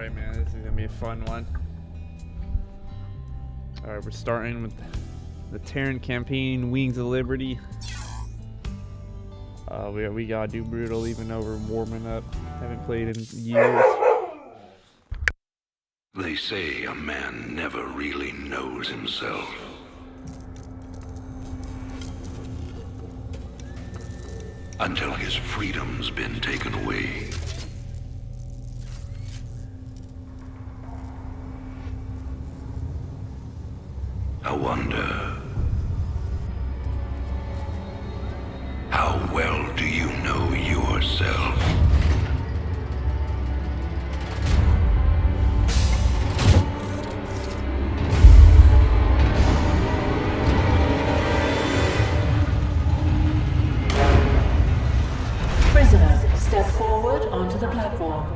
Alright, man, this is gonna be a fun one. Alright, we're starting with the Terran campaign, Wings of Liberty. We gotta do brutal even though we're warming up. Haven't played in years. They say a man never really knows himself. Until his freedom's been taken away. I wonder, how well do you know yourself? Prisoner, step forward onto the platform.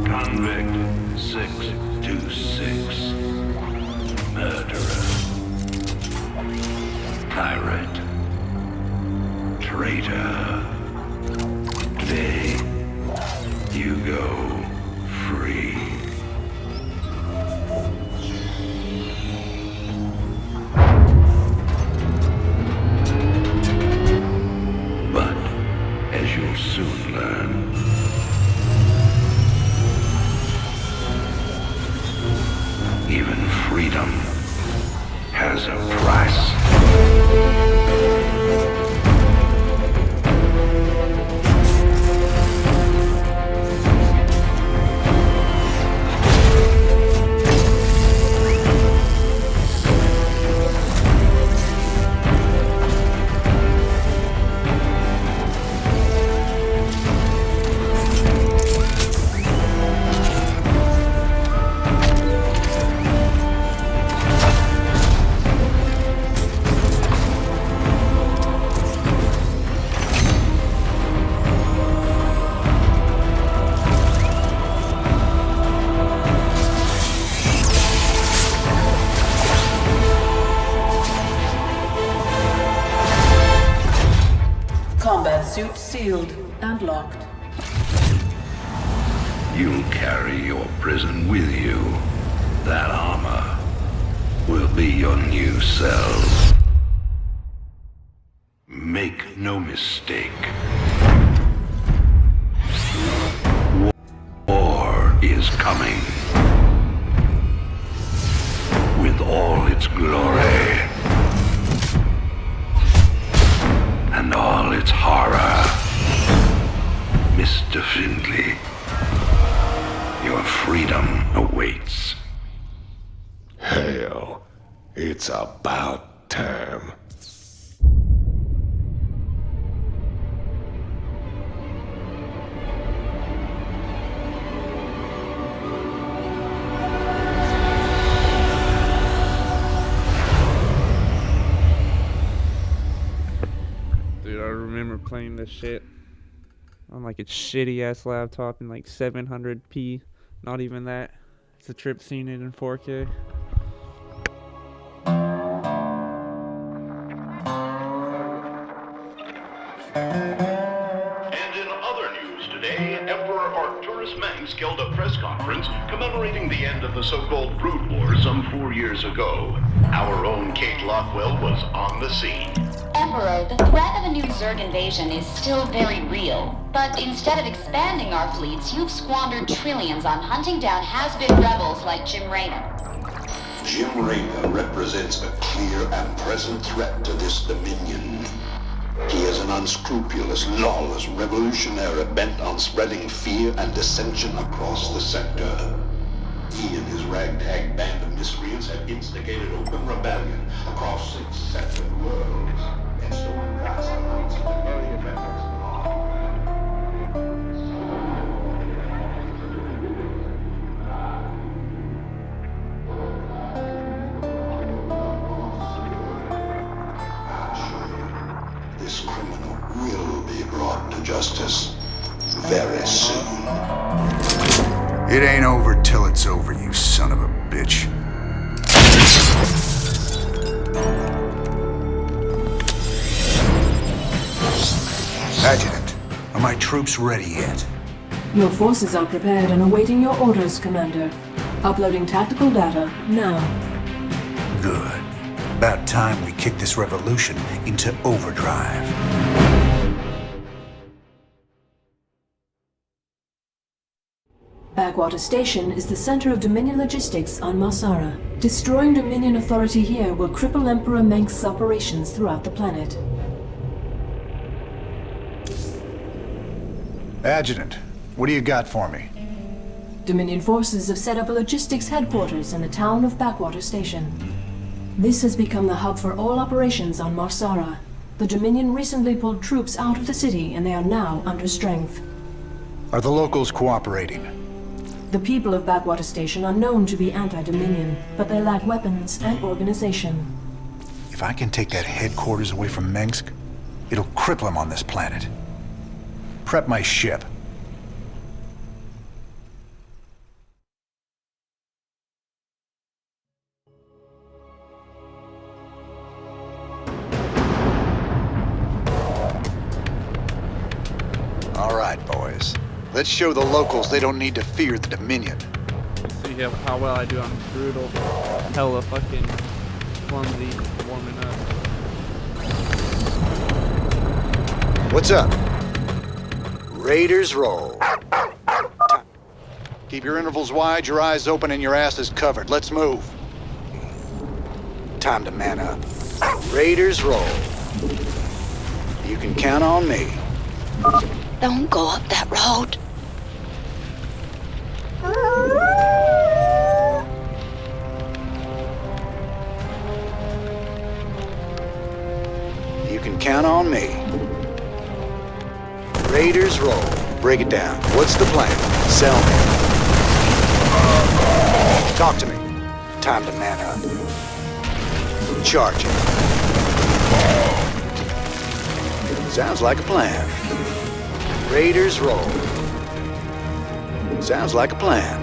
Convict 626. Murderer. Pirate. Traitor. Today, you go free. But, as you'll soon learn, even freedom has a price. Combat suit sealed and locked. You'll carry your prison with you. That armor will be your new cell. Make no mistake. War is coming. With all its glory. And all its horror. Mr. Findlay, your freedom awaits. Hell, it's about time. Dude, I remember playing this shit on like a shitty ass laptop in like 700p. Not even that. It's a trip seeing it in 4K. And in other news today, Emperor Arcturus Manx held a press conference commemorating the end of the so-called Brood War some 4 years ago. Our own Kate Lockwell was on the scene. Emperor, the threat of a new Zerg invasion is still very real. But instead of expanding our fleets, you've squandered trillions on hunting down has-been rebels like Jim Raynor. Jim Raynor represents a clear and present threat to this dominion. He is an unscrupulous, lawless revolutionary bent on spreading fear and dissension across the sector. He and his ragtag band of miscreants have instigated open rebellion across 6 separate worlds, and stolen vast amounts of the early members of law. justice very soon. It ain't over till it's over, you son of a bitch. Adjutant, are my troops ready yet? Your forces are prepared and awaiting your orders, Commander. Uploading tactical data now. Good. About time we kick this revolution into overdrive. Backwater Station is the center of Dominion logistics on Marsara. Destroying Dominion authority here will cripple Emperor Mengsk's operations throughout the planet. Adjutant, what do you got for me? Dominion forces have set up a logistics headquarters in the town of Backwater Station. This has become the hub for all operations on Marsara. The Dominion recently pulled troops out of the city and they are now under strength. Are the locals cooperating? The people of Backwater Station are known to be anti-Dominion, but they lack weapons and organization. If I can take that headquarters away from Mengsk, it'll cripple him on this planet. Prep my ship. All right, boys. Let's show the locals they don't need to fear the Dominion. See how well I do on brutal. Hella fucking clumsy warming up. What's up? Raiders roll. Keep your intervals wide, your eyes open, and your asses covered. Let's move. Time to man up. Raiders roll. You can count on me. Don't go up that road. You can count on me. Raiders roll. Break it down. What's the plan? Sell me. Talk to me. Time to man up. Charge it. Sounds like a plan. Raiders roll. Sounds like a plan.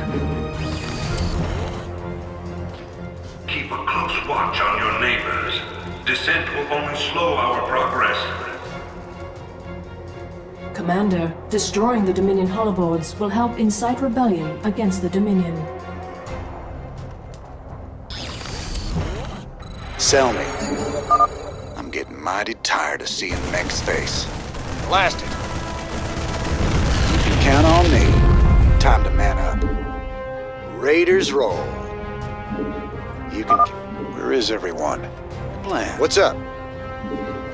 Keep a close watch on your neighbors. Descent will only slow our progress. Commander, destroying the Dominion holoboards will help incite rebellion against the Dominion. Sell me. I'm getting mighty tired of seeing Mengsk's face. Blast it. You can count on me. Time to man up. Raiders roll. You can... Where is everyone? Plan. What's up?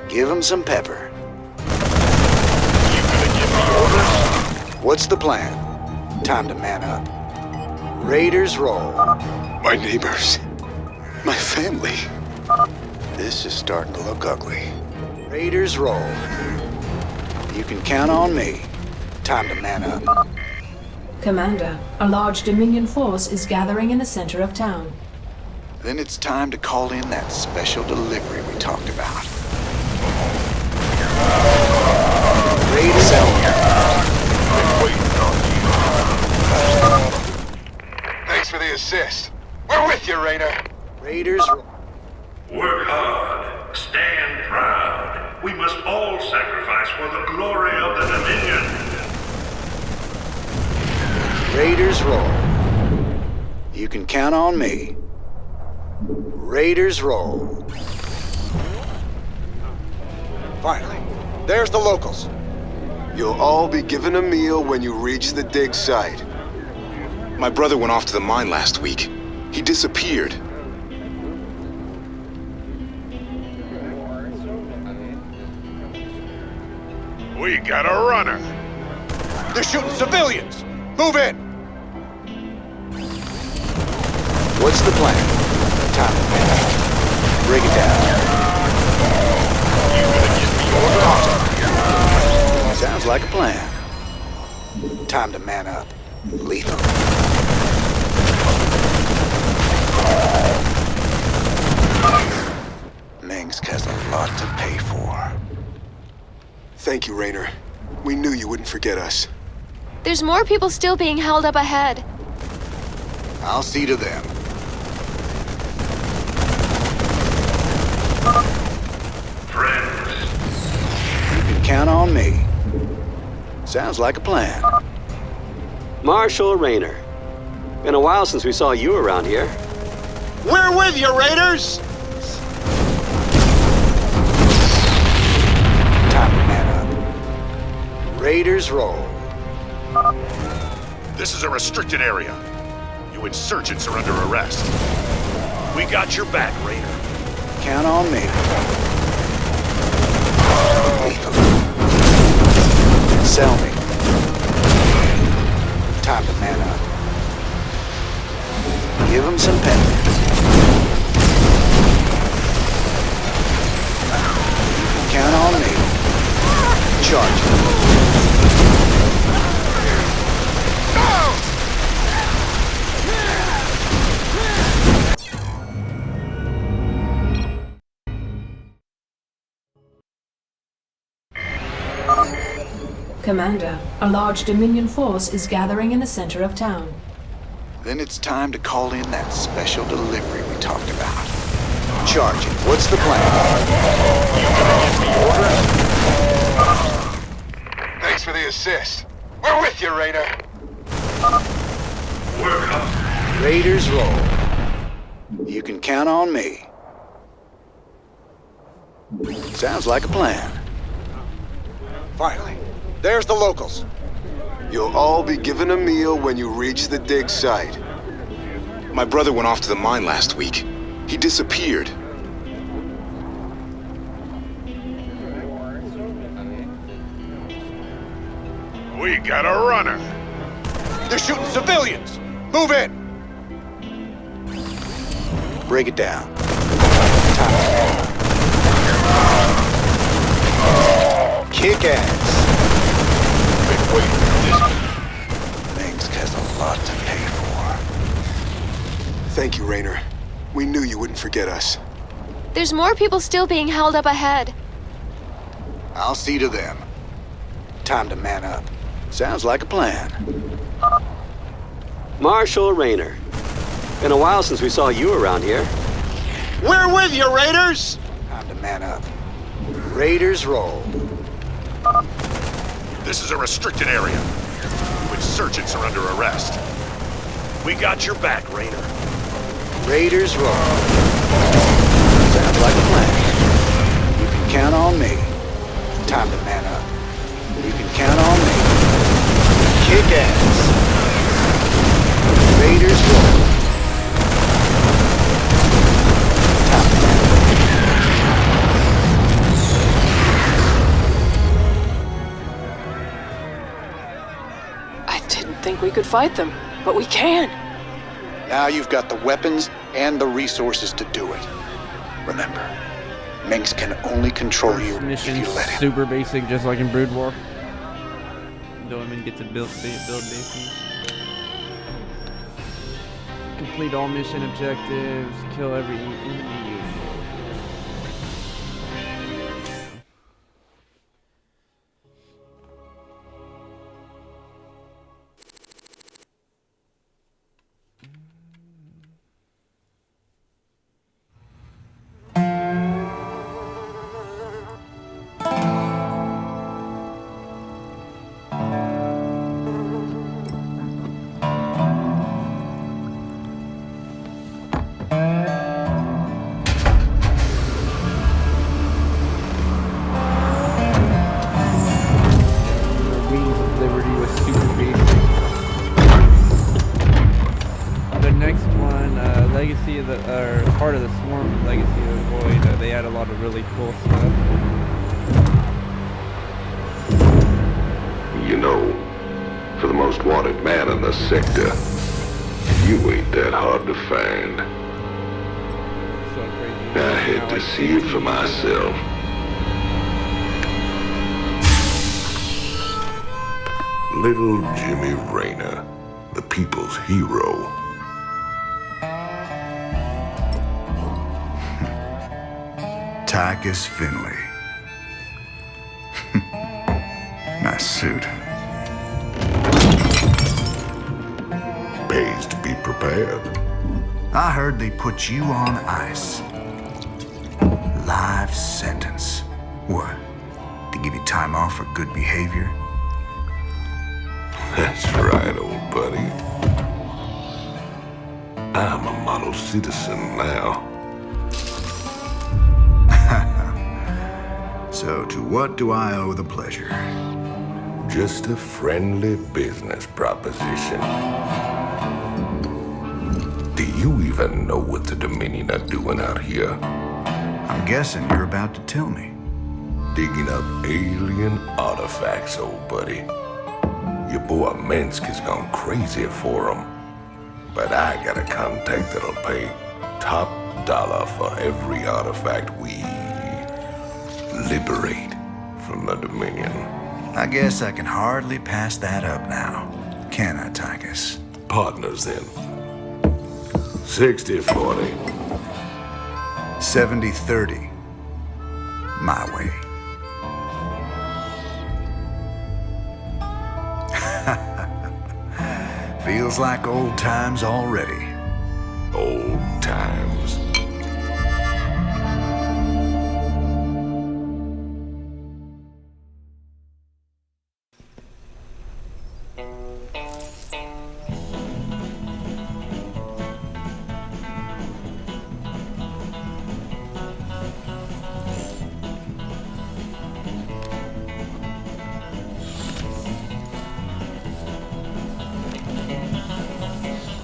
Give them some pepper. You gonna give me orders? What's the plan? Time to man up. Raiders roll. My neighbors. My family. This is starting to look ugly. Raiders roll. You can count on me. Time to man up. Commander, a large Dominion force is gathering in the center of town. Then it's time to call in that special delivery we talked about. Raiders Thanks for the assist. We're with you, Rainer. Raiders roll. Work hard. Stand proud. We must all sacrifice for the glory of the Dominion. Raiders roll. You can count on me. Raiders roll. Finally, there's the locals. You'll all be given a meal when you reach the dig site. My brother went off to the mine last week. He disappeared. We got a runner. They're shooting civilians! Move in! What's the plan? Time to finish. Break it down. You gonna give me orders? Sounds like a plan. Time to man up. Lethal. Mengsk has a lot to pay for. Thank you, Rainer. We knew you wouldn't forget us. There's more people still being held up ahead. I'll see to them. Friends, You can count on me. Sounds like a plan. Marshal Rayner. Been a while since we saw you around here. We're with you, Raiders! Time to man up. Raiders roll. This is a restricted area. You insurgents are under arrest. We got your back, Raider. Count on me. Sell me. Time to man up. Give him some pep. Count on me. Charge. Commander, a large Dominion force is gathering in the center of town. Then it's time to call in that special delivery we talked about. Charge it. What's the plan? Thanks for the assist. We're with you, Raider. we're coming. Raiders roll. You can count on me. Sounds like a plan. Finally, there's the locals. You'll all be given a meal when you reach the dig site. My brother went off to the mine last week. He disappeared. We got a runner. They're shooting civilians. Move in. Break it down. Kick ass. Been waiting for this. Things has a lot to pay for. Thank you, Rayner. We knew you wouldn't forget us. There's more people still being held up ahead. I'll see to them. Time to man up. Sounds like a plan. Marshal Rayner. Been a while since we saw you around here. We're with you, Raiders! Time to man up. Raiders roll. This is a restricted area. You insurgents are under arrest. We got your back, Raider. Raiders roll. Sounds like a plan. You can count on me. Time to man up. You can count on me. Kick ass. Raiders roll. Time to man up. I didn't think we could fight them, but we can. Now you've got the weapons and the resources to do it. Remember, Minx can only control you if Mission you let him. super basic, just like in Brood War. Don't even get to build bases. Complete all mission objectives. Kill every enemy you. Legacy of the, or part of the Swarm, Legacy of the Void, they had a lot of really cool stuff. You know, for the most wanted man in the sector, you ain't that hard to find. So crazy. I had to see it for myself. Little Jimmy Rayner, the people's hero. Tychus Finley. nice suit. Pays to be prepared. I heard they put you on ice. Life sentence. What? To give you time off for good behavior? That's right, old buddy. I'm a model citizen now. So to what do I owe the pleasure? Just a friendly business proposition. Do you even know what the Dominion are doing out here? I'm guessing you're about to tell me. Digging up alien artifacts, old buddy. Your boy Minsk has gone crazy for them. But I got a contact that'll pay top dollar for every artifact we liberate from the Dominion. I guess I can hardly pass that up now. Can I, Tychus? Partners then. 60-40. 70-30. My way. Feels like old times already. Old times.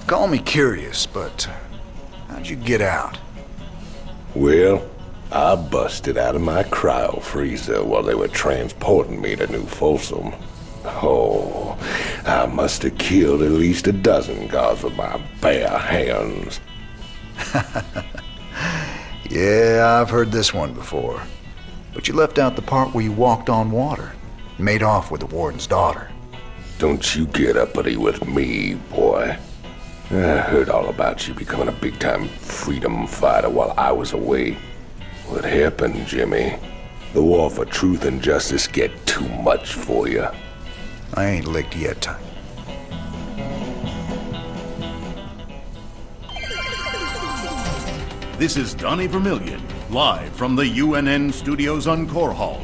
Call me curious, but how'd you get out? Well, I busted out of my cryo freezer while they were transporting me to New Folsom. Oh, I must have killed at least a dozen guards with my bare hands. Yeah, I've heard this one before. But you left out the part where you walked on water. Made off with the warden's daughter. Don't you get uppity with me, boy. I heard all about you becoming a big-time freedom fighter while I was away. What happened, Jimmy? The war for truth and justice get too much for you. I ain't licked yet, Ty. This is Donnie Vermillion, live from the UNN studios on Core Hall.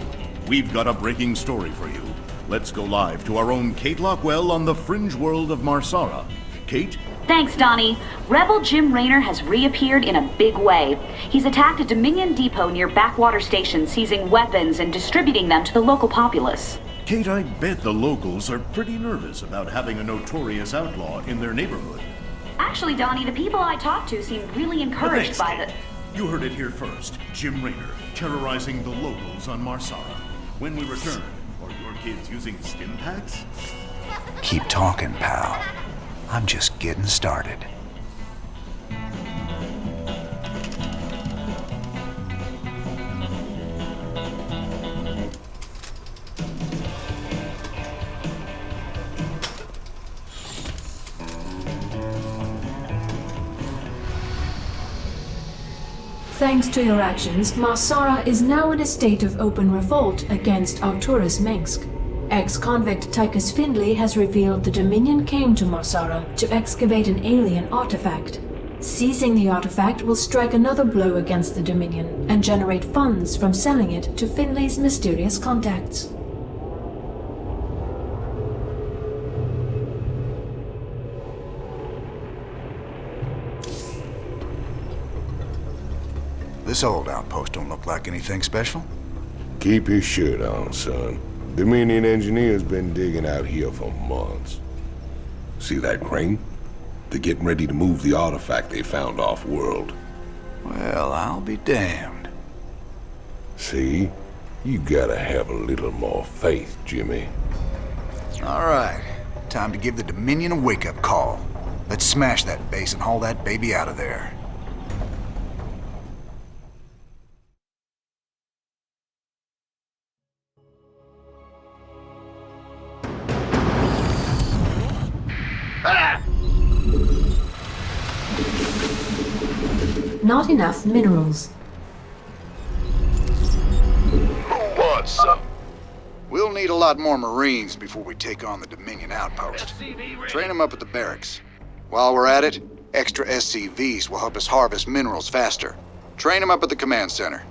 We've got a breaking story for you. Let's go live to our own Kate Lockwell on the fringe world of Marsara. Kate? Thanks, Donnie. Rebel Jim Raynor has reappeared in a big way. He's attacked a Dominion depot near Backwater Station, seizing weapons and distributing them to the local populace. Kate, I bet the locals are pretty nervous about having a notorious outlaw in their neighborhood. Actually, Donnie, the people I talked to seem really encouraged by Kate. You heard it here first. Jim Raynor, terrorizing the locals on Marsara. When we return, are your kids using stim packs? Keep talking, pal. I'm just getting started. Thanks to your actions, Marsara is now in a state of open revolt against Arcturus Mengsk. Ex-convict Tychus Findlay has revealed the Dominion came to Marsara to excavate an alien artifact. Seizing the artifact will strike another blow against the Dominion and generate funds from selling it to Findlay's mysterious contacts. This old outpost don't look like anything special. Keep your shirt on, son. Dominion engineers been digging out here for months. See that crane? They're getting ready to move the artifact they found off-world. Well, I'll be damned. See? You gotta have a little more faith, Jimmy. All right. Time to give the Dominion a wake-up call. Let's smash that base and haul that baby out of there. Not enough minerals. Who wants some? We'll need a lot more Marines before we take on the Dominion outpost. Train them up at the barracks. While we're at it, extra SCVs will help us harvest minerals faster. Train them up at the command center.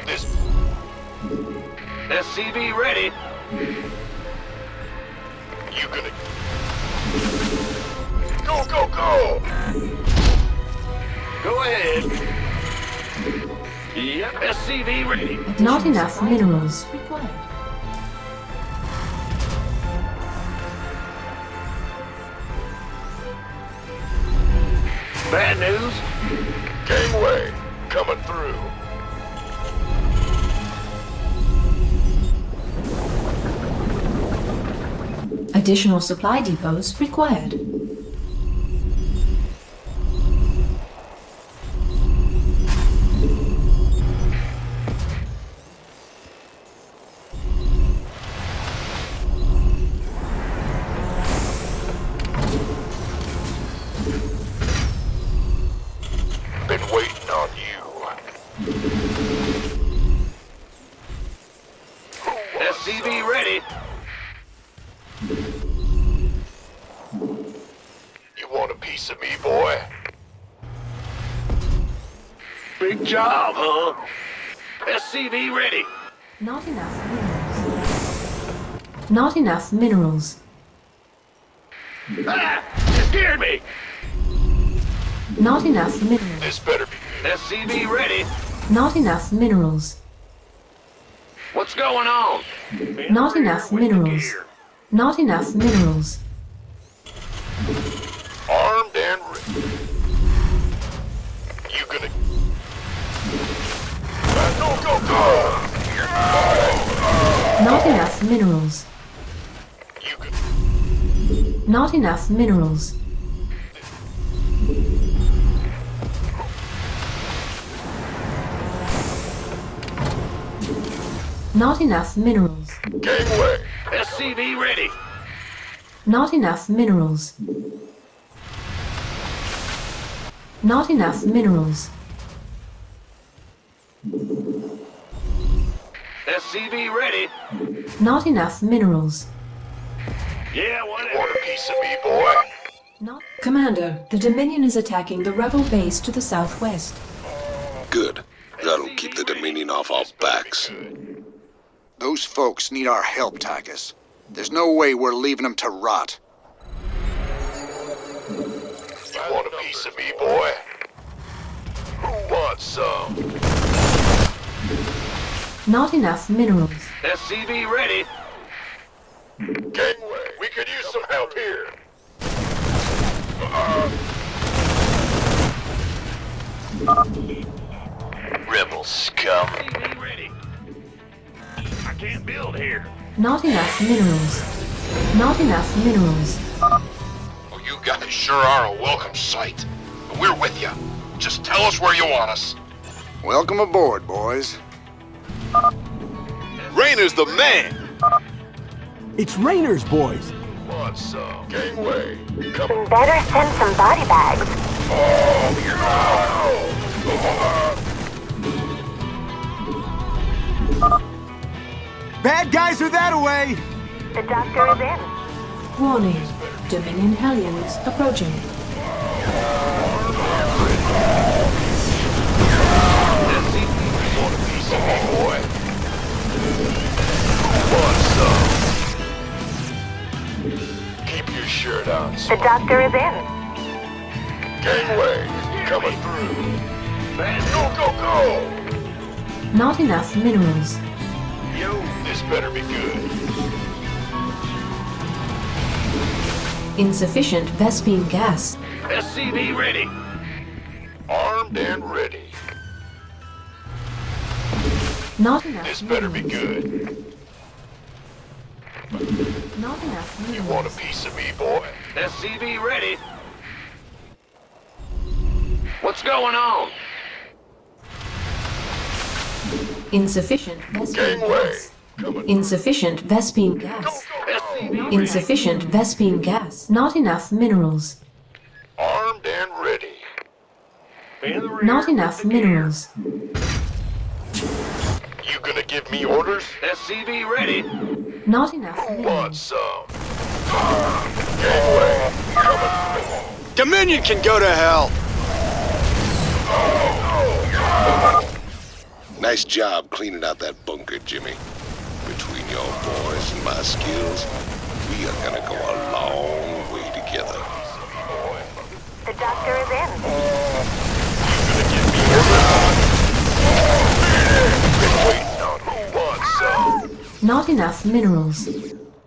This SCV ready. You gonna go, go, go! Go ahead. Yep, SCV ready. Not enough minerals required. Bad news? Gangway, coming through. Additional supply depots required. Been waiting on you. SCV ready. You want a piece of me, boy? Big job, huh? SCV ready. Not enough minerals. Not enough minerals. Ah! You scared me! Not enough minerals. This better be SCV ready. Not enough minerals. What's going on? Not enough minerals. Not enough minerals. Armed and ready. You gonna... Go, go, go! Not enough minerals. You can... Not enough minerals. Not enough minerals. Gangway! SCV ready. Not enough minerals. Not enough minerals. SCV ready. Not enough minerals. Yeah, whatever. You want a piece of me, boy? Not. Commander, the Dominion is attacking the rebel base to the southwest. Good. That'll keep the Dominion off our backs. Those folks need our help, Tychus. There's no way we're leaving them to rot. You want a piece of me, boy? Who wants some? Not enough minerals. SCV ready. Gangway, we could use some help here. Rebel scum. SCV ready. I can't build here. Not enough minerals. Not enough minerals. Well, you guys sure are a welcome sight. We're with you. Just tell us where you want us. Welcome aboard, boys. Raynor's the man. It's Raynor's boys. Want some? Gangway. Come Better send some body bags. Bad guys are that away. The doctor is in. Warning. Dominion Hellions approaching. Want a piece of me, boy? Want some? Keep your shirt on, The doctor is in. Gangway, coming through. Man, go, go, go! Not enough minerals. Yo, this better be good. Insufficient Vespine gas. SCV ready. Armed and ready. Not enough This better be minerals. good. Not enough You want a minerals. piece of me, boy? SCV ready. What's going on? Insufficient Vespine Gangway. gas. Insufficient Vespine gas. SCV Insufficient Vespine gas. Not enough minerals. armed and ready. In the rear Not enough with the gear. minerals. You gonna give me orders? SCV ready. Not enough Who minerals. wants some? Gangway, coming. Dominion can go to hell! Nice job cleaning out that bunker, Jimmy. Between your boys and my skills, we are gonna go a long way together. The doctor is in. Not enough minerals.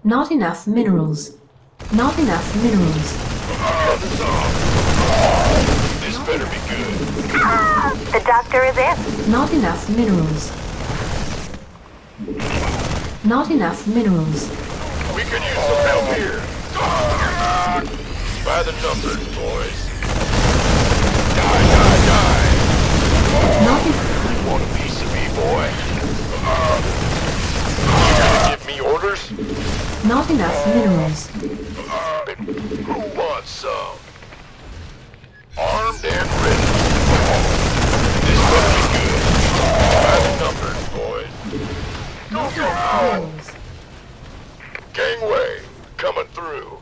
Not enough minerals. Not enough minerals. This better be good. The doctor is in. Not enough minerals. Not enough minerals. We could use some help here. By the numbers, boys. Die. Not You want a piece of me, boy? You gonna give me orders? Not enough minerals. Who wants some? Armed and ready. This better be good. By the numbers, boys. Not enough minerals. Gangway, coming through.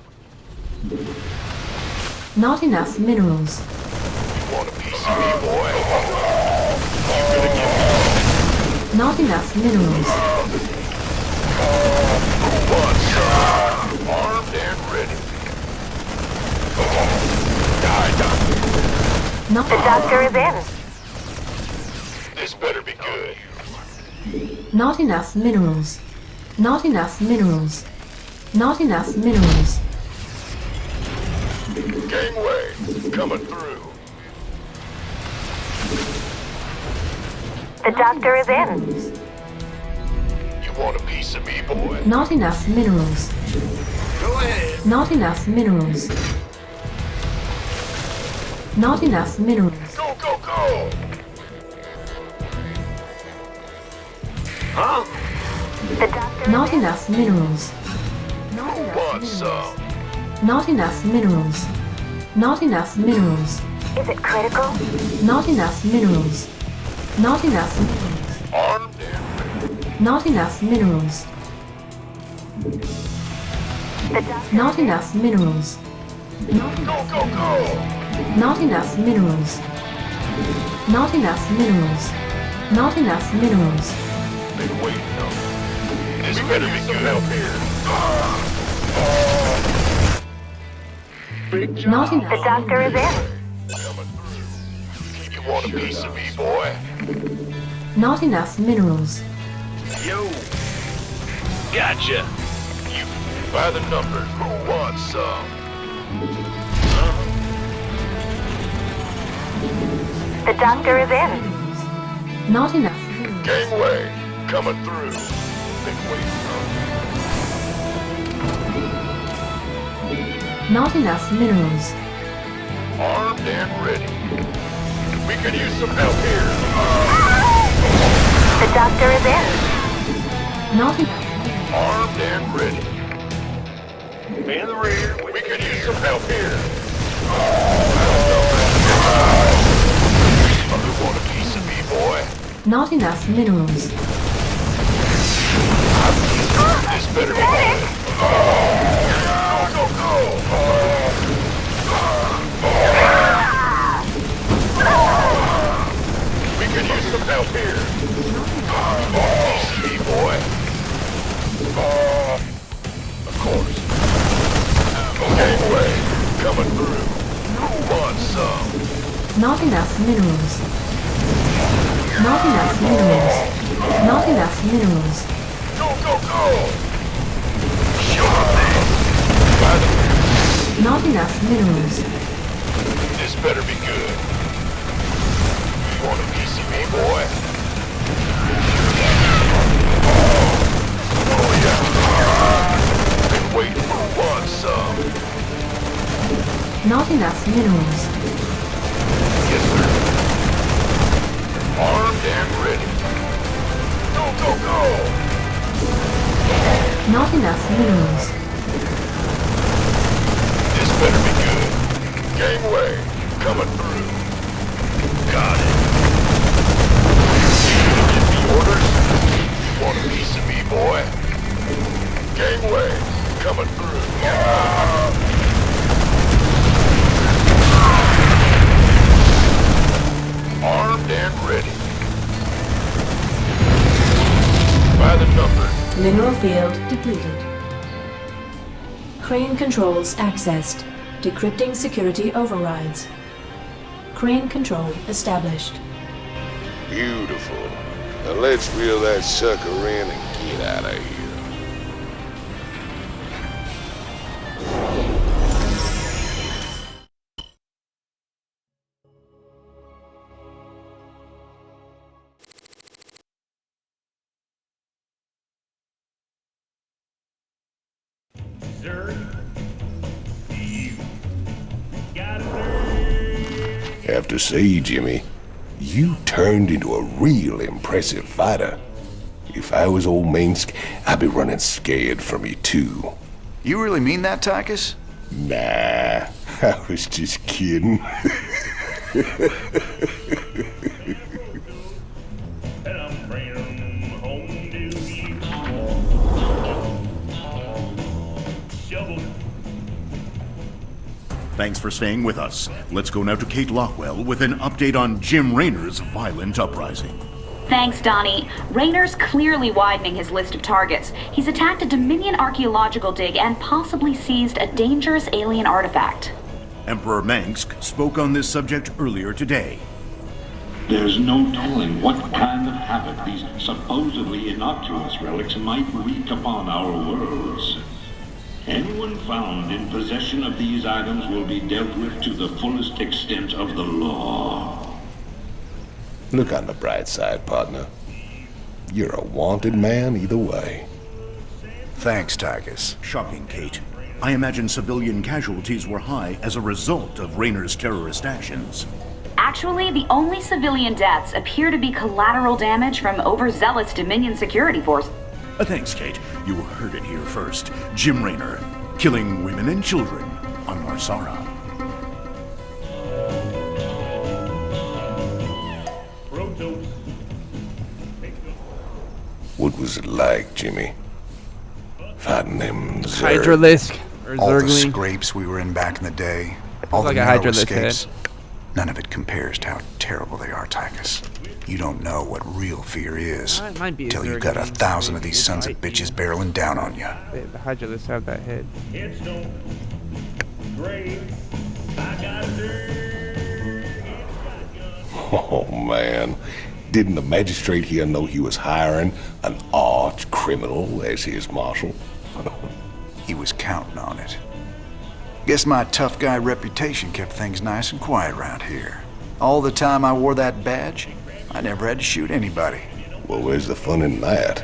Not enough minerals. You want a piece of me, boy? You gonna give me Not enough minerals. who wants some? Armed and ready. Die. Not The doctor is in. This better be good. Not enough minerals. Not enough minerals. Not enough minerals. Gangway, coming through. The doctor is in. You want a piece of me, boy? Not enough minerals. Go ahead. Not enough minerals. Not enough minerals. Go. Huh? The doctor Not enough minerals. Not Who enough wants minerals. some? Not enough minerals. Not enough minerals. is it critical? Not enough minerals. Not enough minerals. Armed and Not enough minerals. The doctor Not enough minerals. go. Not enough minerals. Not enough minerals. Not enough minerals. Been waiting on. This better be some help here. Big job. Not enough. The doctor is in. Coming through. You want a piece of me, boy? Not enough minerals. Yo. Gotcha. You by the numbers. Who wants some? The doctor is in. Not enough minerals. Gangway, coming through. Been waiting on. Not enough minerals. Armed and ready. We could use some help here. The doctor is in. Not enough. Armed and ready. In the rear. We could use some help here. You want a piece of me, boy? Not enough minerals. This better be good. Go. We could use some help here. Piece of me, boy. Of course. Gangway, coming through. Who wants some? Not enough minerals. Not enough minerals. Not enough minerals. Go. Sure thing. By the Not enough minerals. This better be good. You want a piece of me, boy? Oh, yeah. Been waiting for one, some. Not enough minerals. Yes, sir. Armed and ready. Go. Not enough minerals. This better be good. Gangway, coming through. Got it. You gonna give me orders? You boy. Gangway, coming through. Armed and ready. By the number. Mineral field depleted. Crane controls accessed. Decrypting security overrides. Crane control established. Beautiful. Now let's reel that sucker in and get out of here. Have to say, Jimmy, you turned into a real impressive fighter. If I was old Minsk, I'd be running scared from you too. You really mean that, Tychus? Nah, I was just kidding. Thanks for staying with us. Let's go now to Kate Lockwell with an update on Jim Raynor's violent uprising. Thanks, Donnie. Raynor's clearly widening his list of targets. He's attacked a Dominion archaeological dig and possibly seized a dangerous alien artifact. Emperor Mengsk spoke on this subject earlier today. There's no telling what kind of havoc these supposedly innocuous relics might wreak upon our worlds. Anyone found in possession of these items will be dealt with to the fullest extent of the law. Look on the bright side, partner. You're a wanted man either way. Thanks, Tychus. Shocking, Kate. I imagine civilian casualties were high as a result of Raynor's terrorist actions. Actually, the only civilian deaths appear to be collateral damage from overzealous Dominion security force. Thanks, Kate. You heard it here first. Jim Raynor, killing women and children on Marsara. What was it like, Jimmy? Fighting them Hydralisk or all the Zergling. scrapes we were in back in the day, all the like a narrow Hydralisk escapes, head. none of it compares to how terrible they are, Tychus. You don't know what real fear is It might be a till you got Zergling. 1,000 of these It's sons of like- bitches barreling down on you. The Hydralisks have that head. It's no grave. I got Oh, man. Didn't the magistrate here know he was hiring an arch criminal as his marshal? He was counting on it. Guess my tough guy reputation kept things nice and quiet around here. All the time I wore that badge, I never had to shoot anybody. Well, where's the fun in that?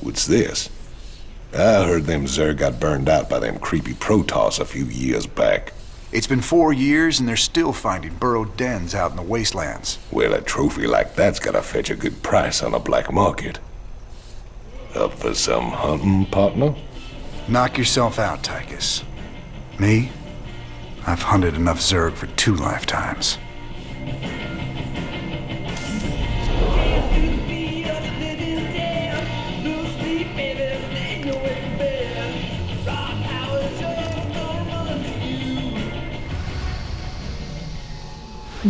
What's this? I heard them Zerg got burned out by them creepy Protoss a few years back. It's been 4 years and they're still finding burrowed dens out in the wastelands. Well, a trophy like that's gotta fetch a good price on the black market. Up for some hunting, partner? Knock yourself out, Tychus. Me? I've hunted enough Zerg for 2 lifetimes.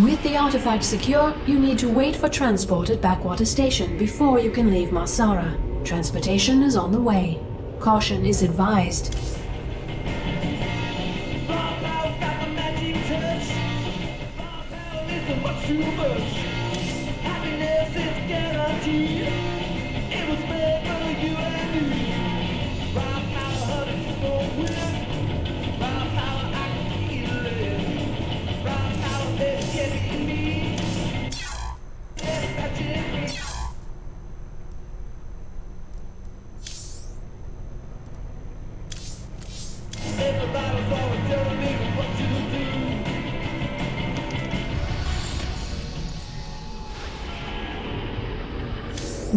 With the artifact secure, you need to wait for transport at Backwater Station before you can leave Marsara. Transportation is on the way. Caution is advised.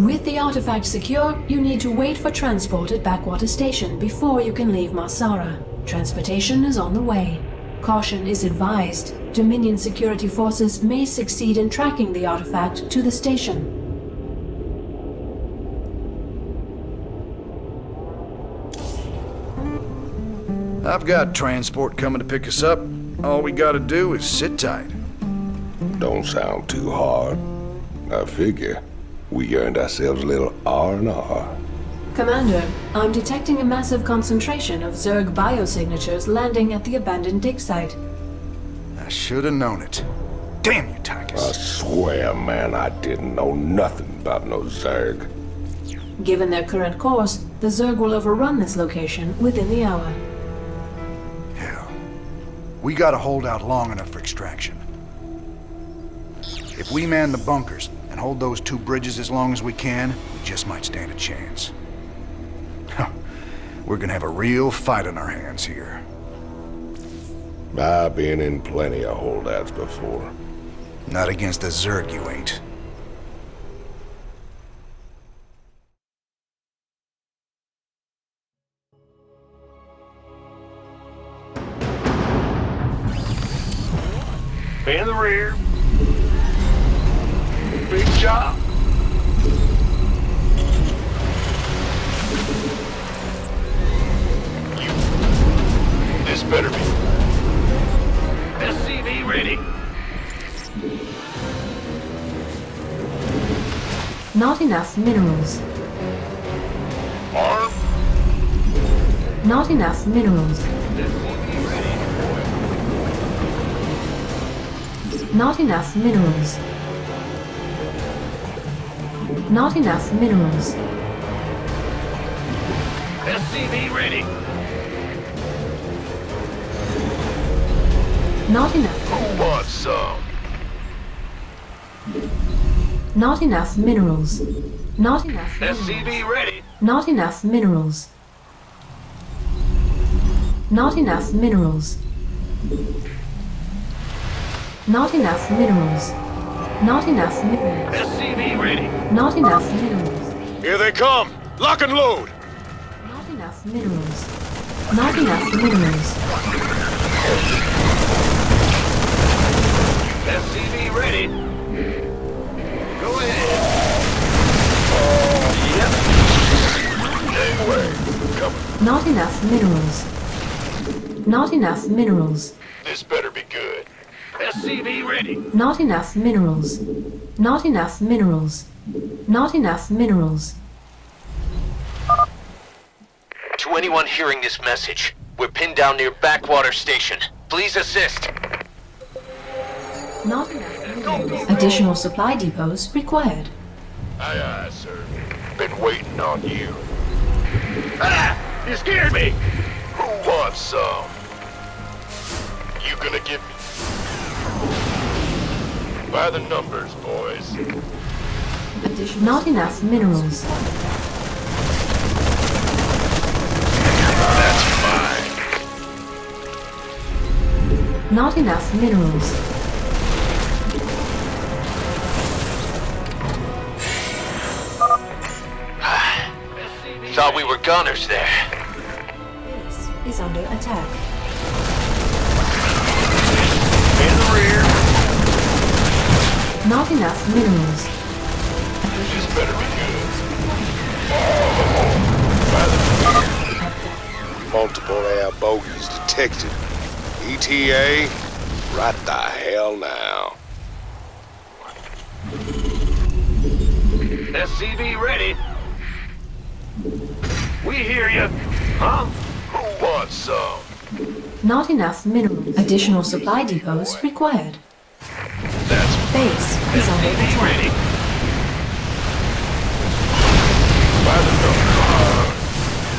With the artifact secure, you need to wait for transport at Backwater Station before you can leave Marsara. Transportation is on the way. Caution is advised. Dominion security forces may succeed in tracking the artifact to the station. I've got transport coming to pick us up. All we gotta do is sit tight. Don't sound too hard. I figure we earned ourselves a little R&R. Commander, I'm detecting a massive concentration of Zerg biosignatures landing at the abandoned dig site. I should have known it. Damn you, Tychus. I swear, man, I didn't know nothing about no Zerg. Given their current course, the Zerg will overrun this location within the hour. Hell, we gotta hold out long enough for extraction. If we man the bunkers and hold those two bridges as long as we can, we just might stand a chance. We're gonna have a real fight on our hands here. I've been in plenty of holdouts before. Not against the Zerg, you ain't. In the rear. Big job. This better be. SCV ready. Not enough minerals. Arm. Not enough minerals. Not enough minerals. Not enough minerals. SCV ready. Not enough. Who wants some? Not enough minerals. Not enough minerals. SCV ready. Not enough minerals. Not enough minerals. Not enough minerals. Not enough minerals. SCV ready. Not enough minerals. Here they come. Lock and load. Not enough minerals. Not enough minerals. SCV ready. Go ahead. Yep. Anyway, coming. Not enough minerals. Not enough minerals. This better be good. SCV ready. Not enough minerals. Not enough minerals. Not enough minerals. To anyone hearing this message, we're pinned down near Backwater Station. Please assist. Not enough minerals. Additional supply depots required. Aye, aye, sir. Been waiting on you. Ah! You scared me! Who wants some? You gonna give me? By the numbers, boys. Not enough minerals. That's fine. Not enough minerals. Thought we were gunners there. Base is under attack. In the rear. Not enough minerals. This better be good. Multiple air bogies detected. ETA, right the hell now. SCV ready. We hear you. Huh? Who wants some? Not enough minerals. Additional supply depots required. That's Base is under attack. ready. By the numbers.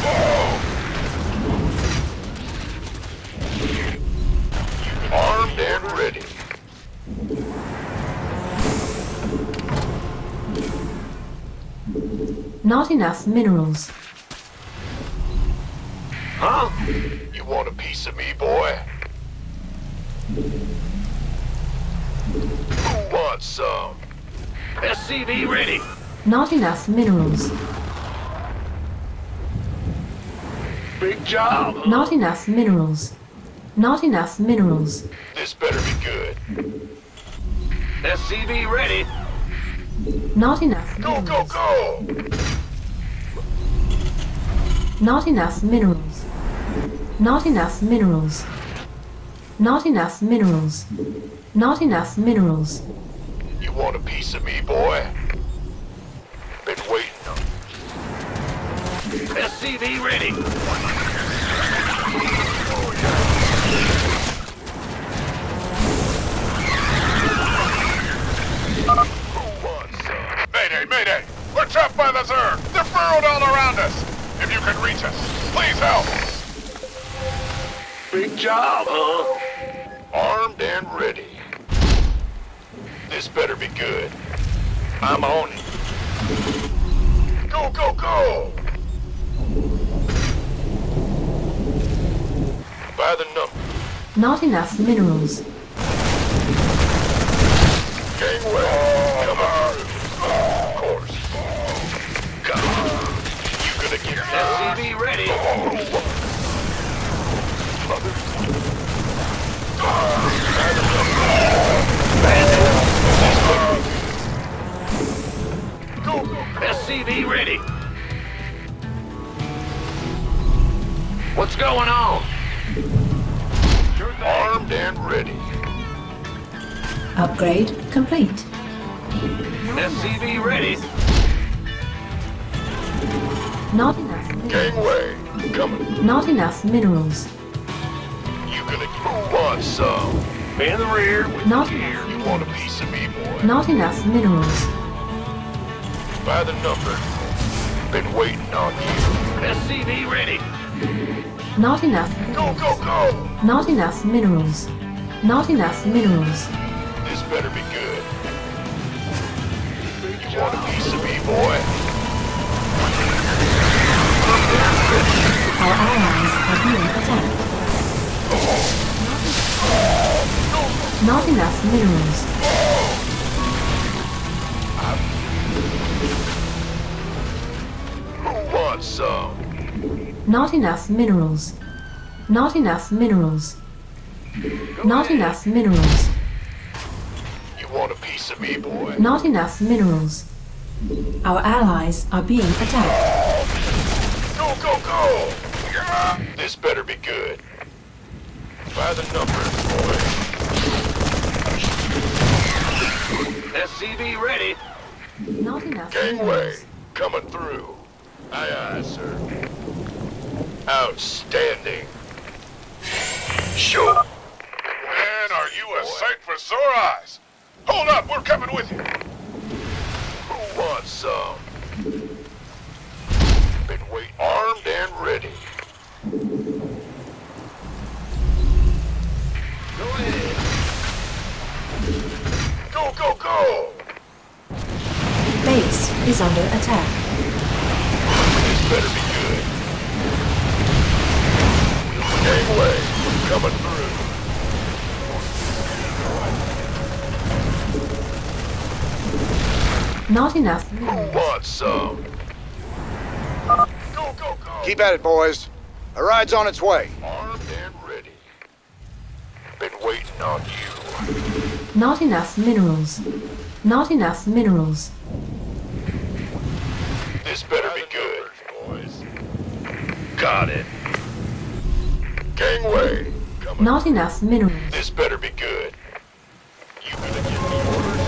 Armed and ready. Not enough minerals. Huh? You want a piece of me, boy? Who wants some? SCV ready. Not enough minerals. Big job, huh? Not enough minerals. Not enough minerals. This better be good. SCV ready. Not enough Go, minerals. go, go! Not enough minerals. Not enough minerals. Not enough minerals. Not enough minerals. You want a piece of me, boy? Been waiting on SCV ready. Who wants some? Mayday, mayday! We're trapped by the Zerg! They're burrowed all around us! If you can reach us, please help! Big job, huh? Armed and ready. This better be good. I'm on it. Go, go, go! By the number. Not enough minerals. Gangway. Come on. Of course. Come on. You gonna get SCV ready? Go, SCV ready. What's going on? Armed and ready. Upgrade complete. SCV ready. Not enough minerals. Gangway, coming. Not enough minerals. You gonna want some? In the rear with Not the gear. You want a piece of me, boy? Not enough minerals. By the number. Been waiting on you. SCV ready. Not enough. Go, go, go! Not enough minerals. Not enough minerals. This better be good. You want a piece of me, boy? Our allies are being attacked. Not enough minerals. Who wants some? Not enough minerals. Not enough minerals. Not enough minerals. You want a piece of me, boy? Not enough minerals. Our allies are being attacked. Go, go, go! This better be good. By the numbers, boy. SCV ready. Not enough Gangway, minerals. coming through. Aye, aye, sir. Outstanding. Sure. Man, are you a sight for sore eyes? Hold up, we're coming with you. Who wants some? Been waiting, armed and ready. Go ahead. Go, go, go! Base is under attack. This better be good. Gangway, coming through. Not enough Who minerals. wants some? Go, go, go! Keep at it, boys. A ride's on its way. Armed and ready. Been waiting on you. Not enough minerals. Not enough minerals. This better be good, boys. Got it. Gangway, coming. Not enough minerals. This better be good. You gonna give me orders?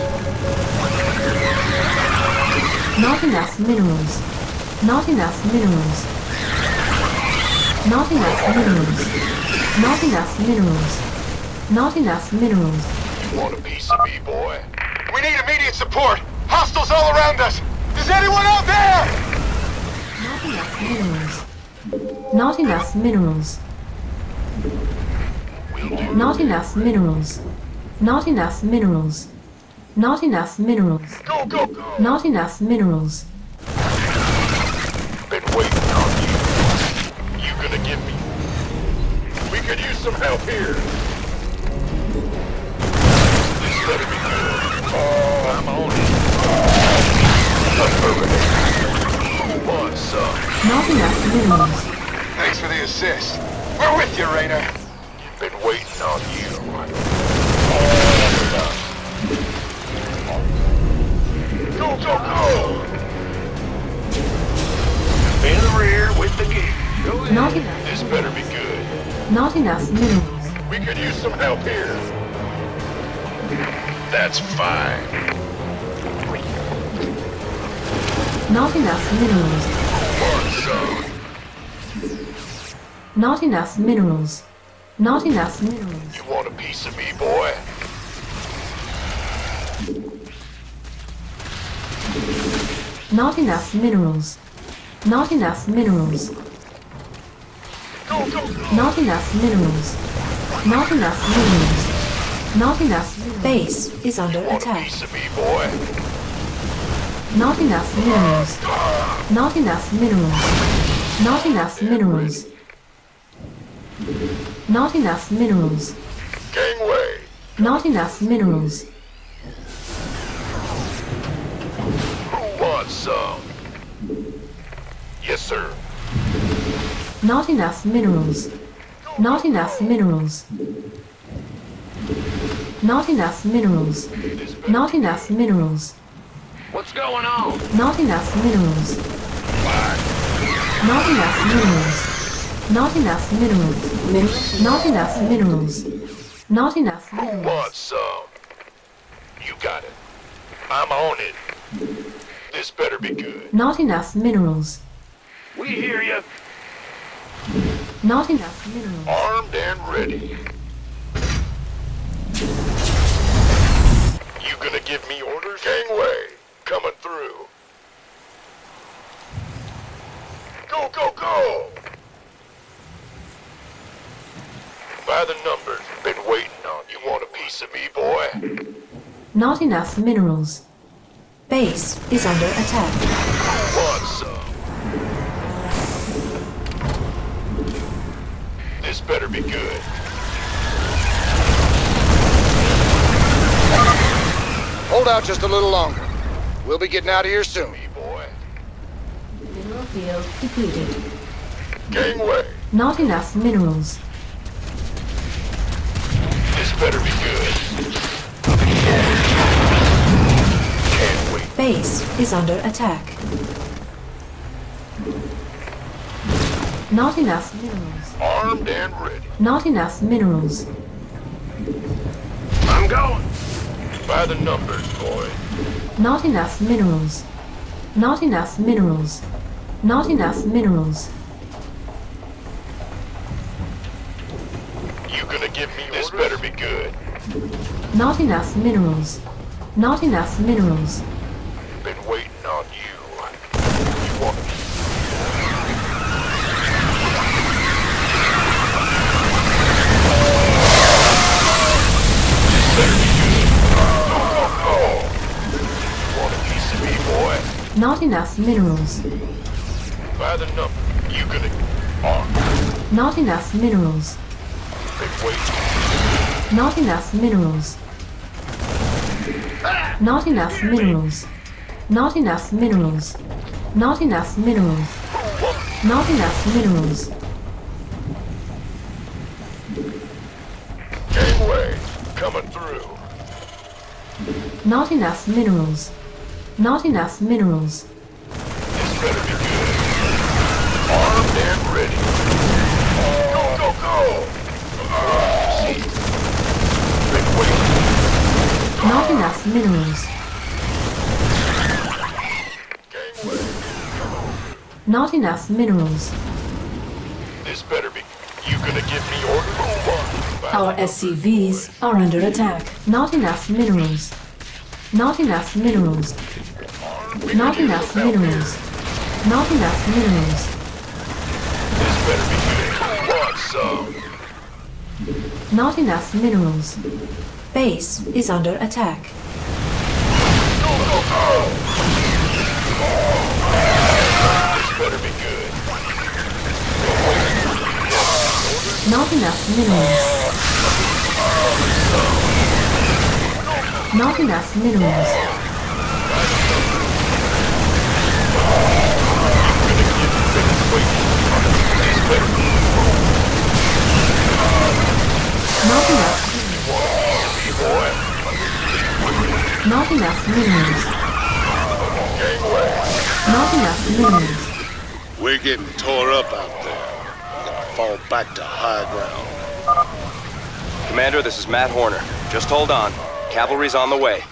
Not enough minerals. Not enough minerals. Not enough minerals. Not enough minerals. Not enough minerals. You want a piece of me, boy? We need immediate support. Hostiles all around us. Is anyone out there? Not enough minerals. Not enough minerals. Not enough minerals. Not enough minerals. Not enough minerals. Go, go, go! Not enough minerals. Been waiting on you. You gonna give me? We could use some help here. This better be good. I'm on it. Who wants some? Not enough minerals. Thanks for the assist. We're with you, Rainer. Been waiting on you. Go, go, go! In the rear with the gear. Go ahead. Not enough. This better be good. Not enough minerals. We could use some help here. That's fine. Not enough minerals. Want some? Not enough minerals. Not enough minerals. You want a piece of me, boy? Not enough minerals. Not enough minerals. Go, go, go! Not enough minerals. Not enough minerals. Not enough. Base is under Want a attack. piece of me, boy? Not enough minerals. Not enough minerals. Not enough minerals. Not enough minerals. Gangway! Not enough minerals. Who wants some? Yes, sir. Not enough minerals. Not enough minerals. Not enough minerals. Not enough minerals. What's going on? Not enough minerals. Not enough minerals. Not enough minerals. Not enough minerals. Not enough Who minerals. wants some? You got it. I'm on it. This better be good. Not enough minerals. We hear you. Not enough minerals. Armed and ready. You gonna give me orders? Gangway, coming through. Go, go, go! By the numbers, been waiting on you. Want a piece of me, boy? Not enough minerals. Base is under attack. Who wants some? This better be good. Hold out just a little longer. We'll be getting out of here soon. Me, boy. Mineral field depleted. Gangway, Not enough minerals. this better be good. Can't wait. Base is under attack. Not enough minerals. Armed and ready. Not enough minerals. I'm going. By the numbers, boy. Not enough minerals. Not enough minerals. Not enough minerals. You gonna give me this orders? Better be good. Not enough minerals. Not enough minerals. Been waiting on you. You want Want a piece of me, boy? Not enough minerals. By the number, you gonna Not enough minerals. been waiting. Not enough minerals. Not enough minerals. Not enough minerals. Not enough minerals. Not enough minerals. Gangway, coming through. Not enough minerals. Not enough minerals. This better be good. Armed and ready. Go, go, go! See. Been waiting. Not enough minerals. Gangway, come on. Not enough minerals. This better be. You gonna give me orders? Who wants? Our SCVs are under attack. Not enough minerals. Not enough minerals. Not enough minerals. Not enough minerals. This better be good. Who wants some? Not enough minerals. Base is under attack. Go, go, go! This better be good. Not enough minerals. Not enough minerals. enough minerals. Not enough minerals. We're getting tore up out there. Gotta fall back to high ground. Commander, this is Matt Horner. Just hold on. Cavalry's on the way.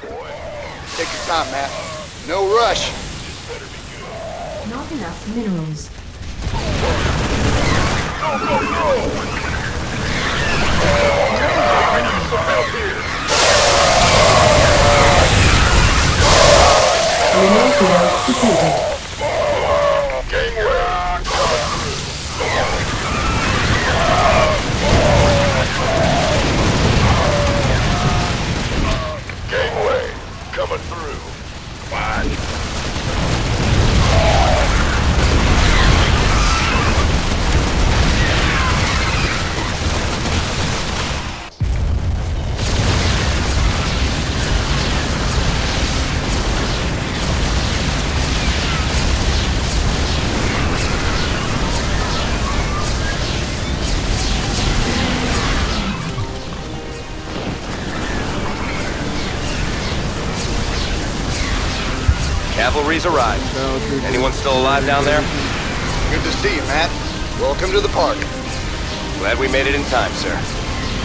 Take your time, Matt. No rush. Not enough minerals. Go, go, go! Some help here. Mineral field depleted. Gangway. Gangway, coming through. Fine. Cavalry's arrived. Anyone still alive down there? Good to see you, Matt. Welcome to the party. Glad we made it in time, sir.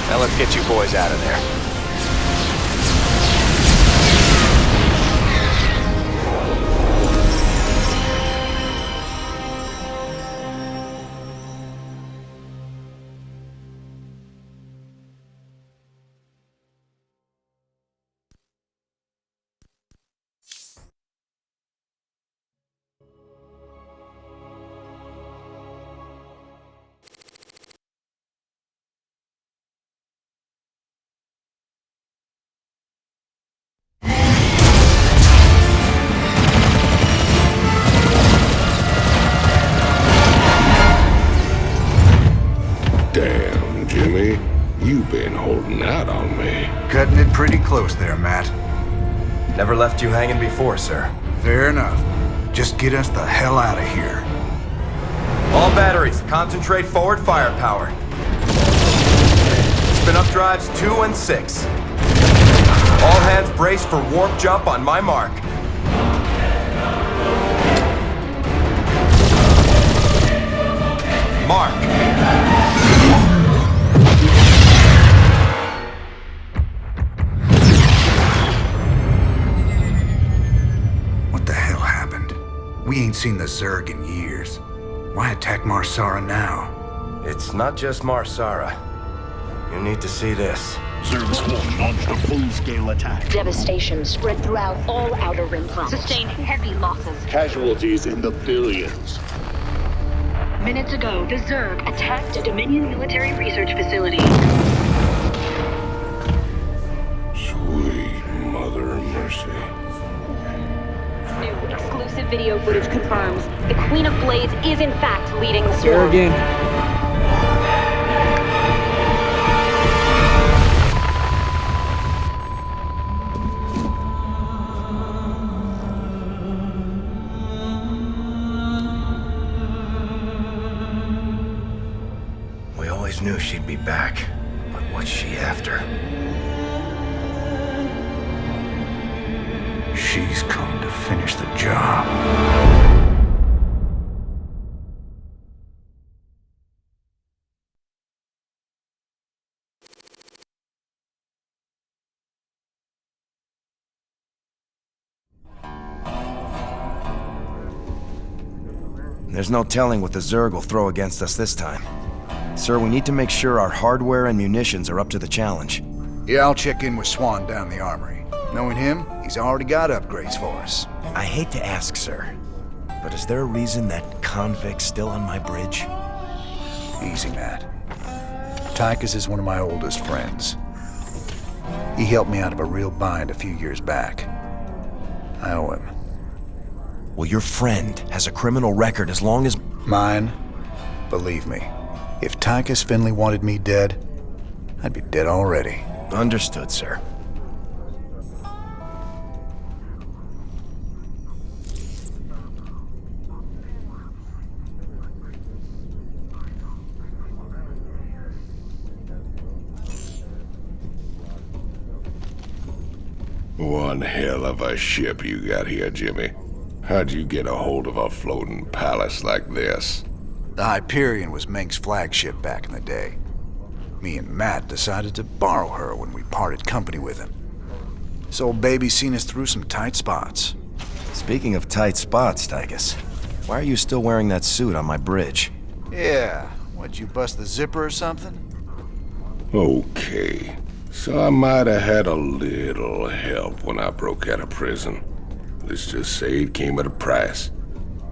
Now let's get you boys out of there. Damn, Jimmy. You've been holding out on me. Cutting it pretty close there, Matt. Never left you hanging before, sir. Fair enough. Just get us the hell out of here. All batteries, concentrate forward firepower. Spin up drives 2 and 6. All hands brace for warp jump on my mark. Mark. What the hell happened? We ain't seen the Zerg in years. Why attack Marsara now? It's not just Marsara. You need to see this. Zerg Swarm launched a full-scale attack. Devastation spread throughout all Outer Rim planets. Sustained heavy losses. Casualties in the billions. Minutes ago, the Zerg attacked a Dominion military research facility. Sweet Mother of Mercy. New exclusive video footage confirms the Queen of Blades is in fact leading the swarm. There again. We always knew she'd be back, but what's she after? She's come to finish the job. There's no telling what the Zerg will throw against us this time. Sir, we need to make sure our hardware and munitions are up to the challenge. Yeah, I'll check in with Swan down the armory. Knowing him, he's already got upgrades for us. I hate to ask, sir, but is there a reason that convict's still on my bridge? Easy, Matt. Tychus is one of my oldest friends. He helped me out of a real bind a few years back. I owe him. Well, your friend has a criminal record as long as... Mine? Believe me, if Tychus Finley wanted me dead, I'd be dead already. Understood, sir. One hell of a ship you got here, Jimmy. How'd you get a hold of a floating palace like this? The Hyperion was Menk's flagship back in the day. Me and Matt decided to borrow her when we parted company with him. This old baby's seen us through some tight spots. Speaking of tight spots, Tychus, why are you still wearing that suit on my bridge? Yeah, what'd you bust the zipper or something? Okay, so I might have had a little help when I broke out of prison. Let's just say it came at a price.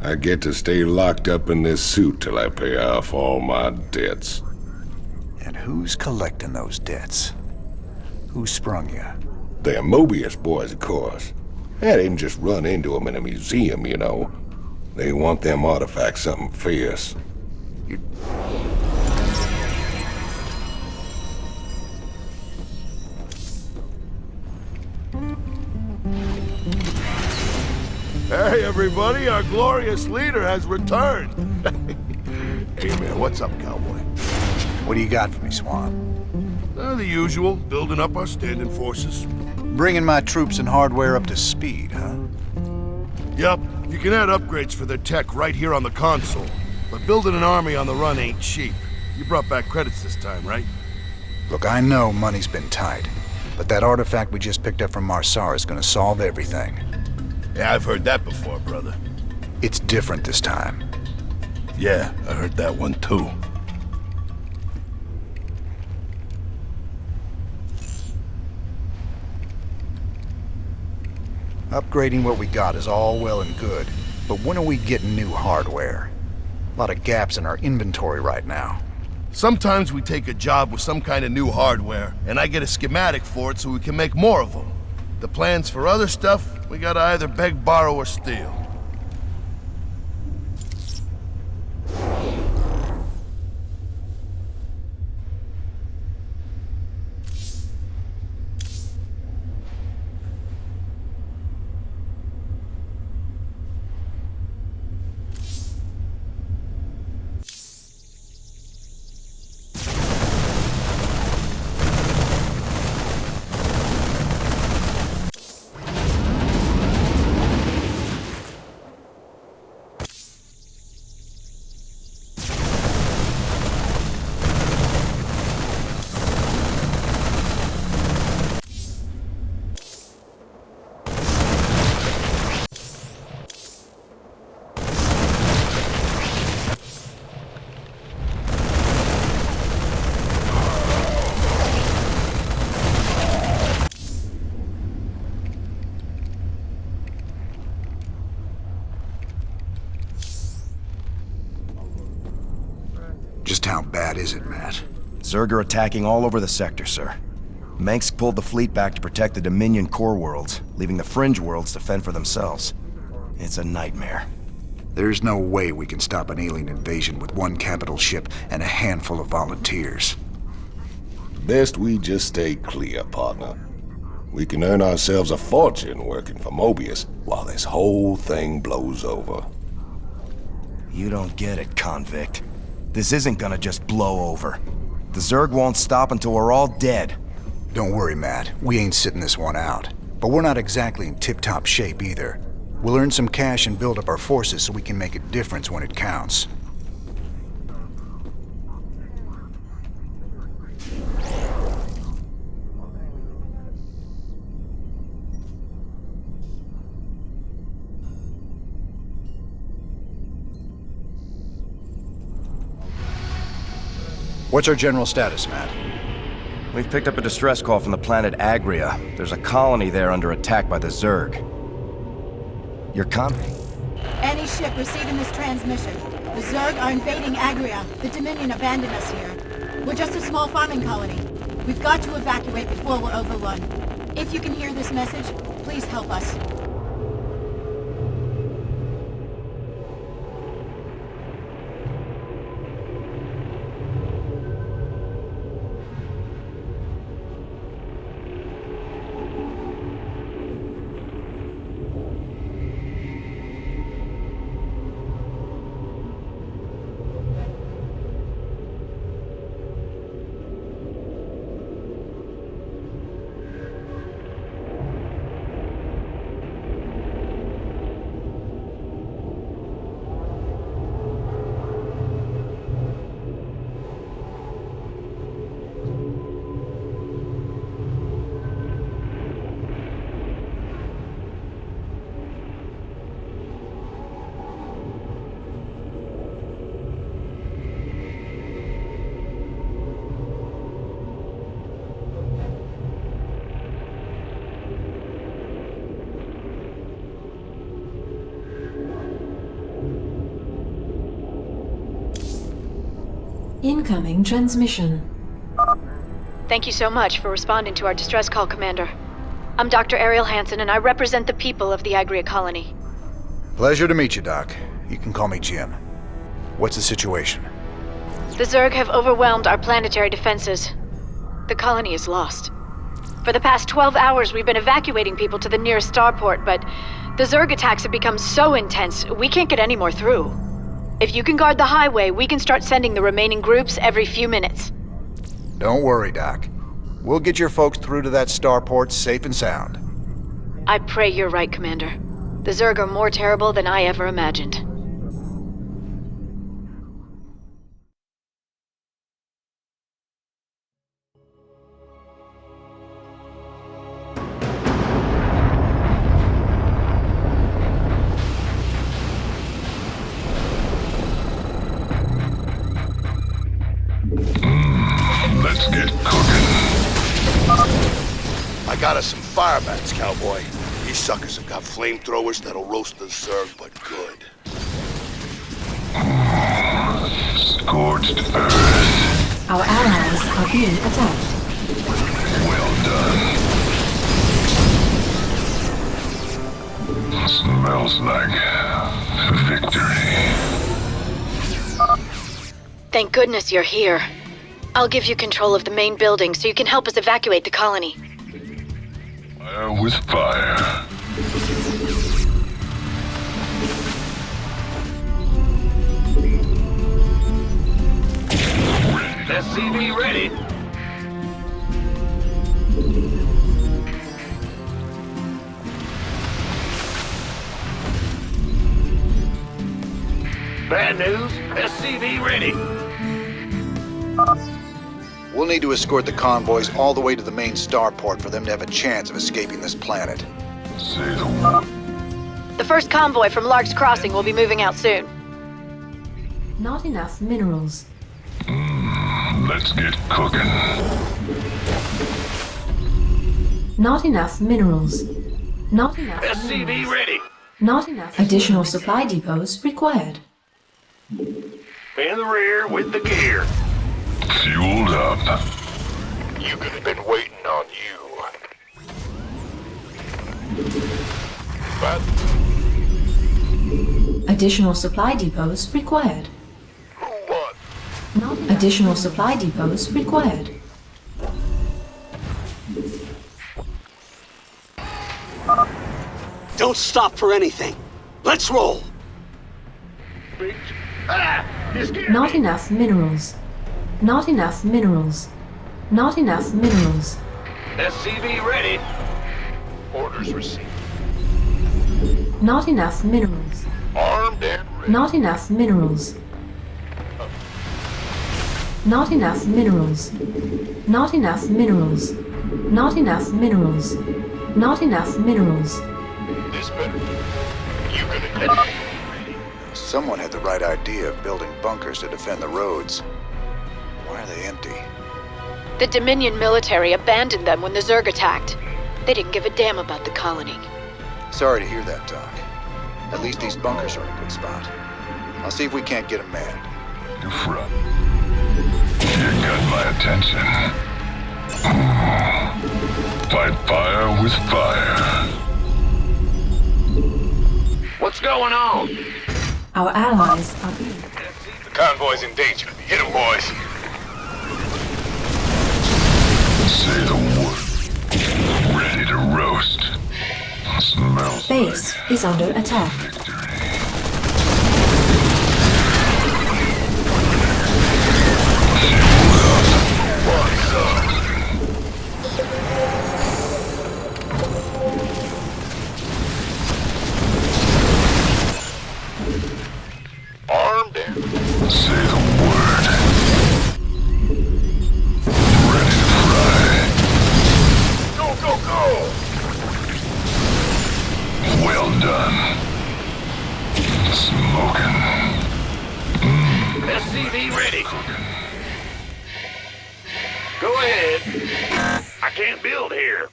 I get to stay locked up in this suit till I pay off all my debts. And who's collecting those debts? Who sprung you? Them Mobius boys, of course. I didn't just run into them in a museum, you know. They want them artifacts something fierce. Hey, everybody, our glorious leader has returned. Hey, man, what's up, cowboy? What do you got for me, Swan? The usual, building up our standing forces. Bringing my troops and hardware up to speed, huh? Yup, you can add upgrades for their tech right here on the console. But building an army on the run ain't cheap. You brought back credits this time, right? Look, I know money's been tight, but that artifact we just picked up from Marsara is gonna solve everything. Yeah, I've heard that before, brother. It's different this time. Yeah, I heard that one too. Upgrading what we got is all well and good, but when are we getting new hardware? A lot of gaps in our inventory right now. Sometimes we take a job with some kind of new hardware, and I get a schematic for it so we can make more of them. The plans for other stuff, we gotta either beg, borrow, or steal. Just how bad is it, Matt? Zerg are attacking all over the sector, sir. Menk's pulled the fleet back to protect the Dominion core worlds, leaving the fringe worlds to fend for themselves. It's a nightmare. There's no way we can stop an alien invasion with one capital ship and a handful of volunteers. Best we just stay clear, partner. We can earn ourselves a fortune working for Mobius while this whole thing blows over. You don't get it, convict. This isn't gonna just blow over. The Zerg won't stop until we're all dead. Don't worry, Matt. We ain't sitting this one out. But we're not exactly in tip-top shape either. We'll earn some cash and build up our forces so we can make a difference when it counts. What's our general status, Matt? We've picked up a distress call from the planet Agria. There's a colony there under attack by the Zerg. Your Any ship receiving this transmission. The Zerg are invading Agria. The Dominion abandoned us here. We're just a small farming colony. We've got to evacuate before we're overrun. If you can hear this message, please help us. Incoming transmission. Thank you so much for responding to our distress call, Commander. I'm Dr. Ariel Hansen, and I represent the people of the Agria colony. Pleasure to meet you, Doc. You can call me Jim. What's the situation? The Zerg have overwhelmed our planetary defenses. The colony is lost. For the past 12 hours, we've been evacuating people to the nearest starport, but the Zerg attacks have become so intense, we can't get any more through. If you can guard the highway, we can start sending the remaining groups every few minutes. Don't worry, Doc. We'll get your folks through to that starport safe and sound. I pray you're right, Commander. The Zerg are more terrible than I ever imagined. Let's get cooking. I got us some fire bats, cowboy. These suckers have got flamethrowers that'll roast the Zerg, but good. Scorched earth. Our allies are being attacked. Well done. Smells like victory. Thank goodness you're here. I'll give you control of the main building so you can help us evacuate the colony. Fire with fire. SCV ready. Bad news. SCV ready. We'll need to escort the convoys all the way to the main starport for them to have a chance of escaping this planet. Say the word. The first convoy from Lark's Crossing will be moving out soon. Not enough minerals. Let's get cooking. Not enough minerals. Not enough SCV minerals. ready. Not enough additional supply depots required. In the rear with the gear. Fueled up. You could have been waiting on you. But Additional supply depots required. Not additional supply depots required. Don't stop for anything. Let's roll. Not enough minerals. Not enough minerals. Not enough minerals. SCV ready. orders received. Not enough minerals. Armed and ready. Not enough minerals. Not enough minerals. Not enough minerals. Not enough minerals. Not enough minerals. This better. You gonna Someone had the right idea of building bunkers to defend the roads. Why are they empty? The Dominion military abandoned them when the Zerg attacked. They didn't give a damn about the colony. Sorry to hear that, Doc. At least these bunkers are in a good spot. I'll see if we can't get them manned. You front. You got my attention. Fight fire with fire. What's going on? Our allies are being... The convoy's in danger. Hit 'em, boys. Say the word. Ready to roast. Smells Base is under attack. Armed and say the word. Ready to fry. Go, go, go! Well done. Smoking. SCV ready. Go ahead. I can't build here.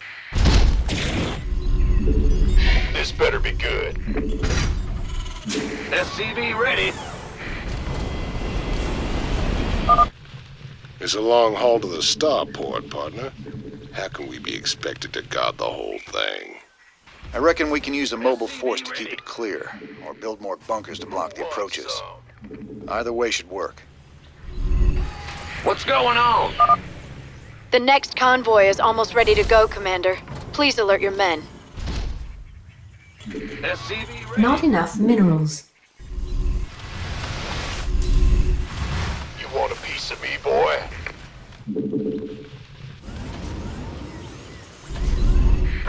This better be good. SCV ready. It's a long haul to the starport, partner. How can we be expected to guard the whole thing? I reckon we can use a mobile force to keep it clear, or build more bunkers to block the approaches. Either way should work. What's going on? The next convoy is almost ready to go, Commander. Please alert your men. SCV ready. Not enough minerals. You want a piece of me, boy?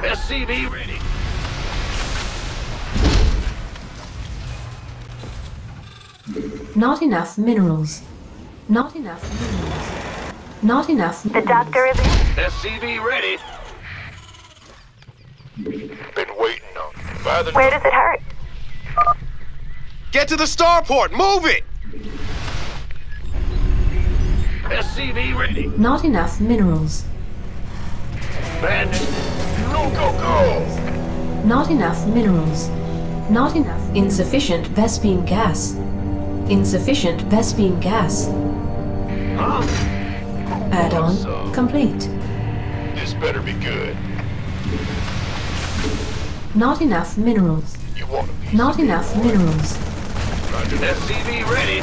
SCV ready. Not enough minerals. Not enough minerals. Not enough minerals. The doctor is in. SCV ready. Been waiting on you. By the Where does it hurt? Get to the starport! Move it! SCV ready. Not enough minerals. Bandit. Go, go, go! Not enough minerals. Not enough. Insufficient Vespine gas. Insufficient Vespine gas. Huh? Add-on complete. This better be good. Not enough minerals. You want a piece Not of me, enough boy? minerals. Roger that. SCV ready.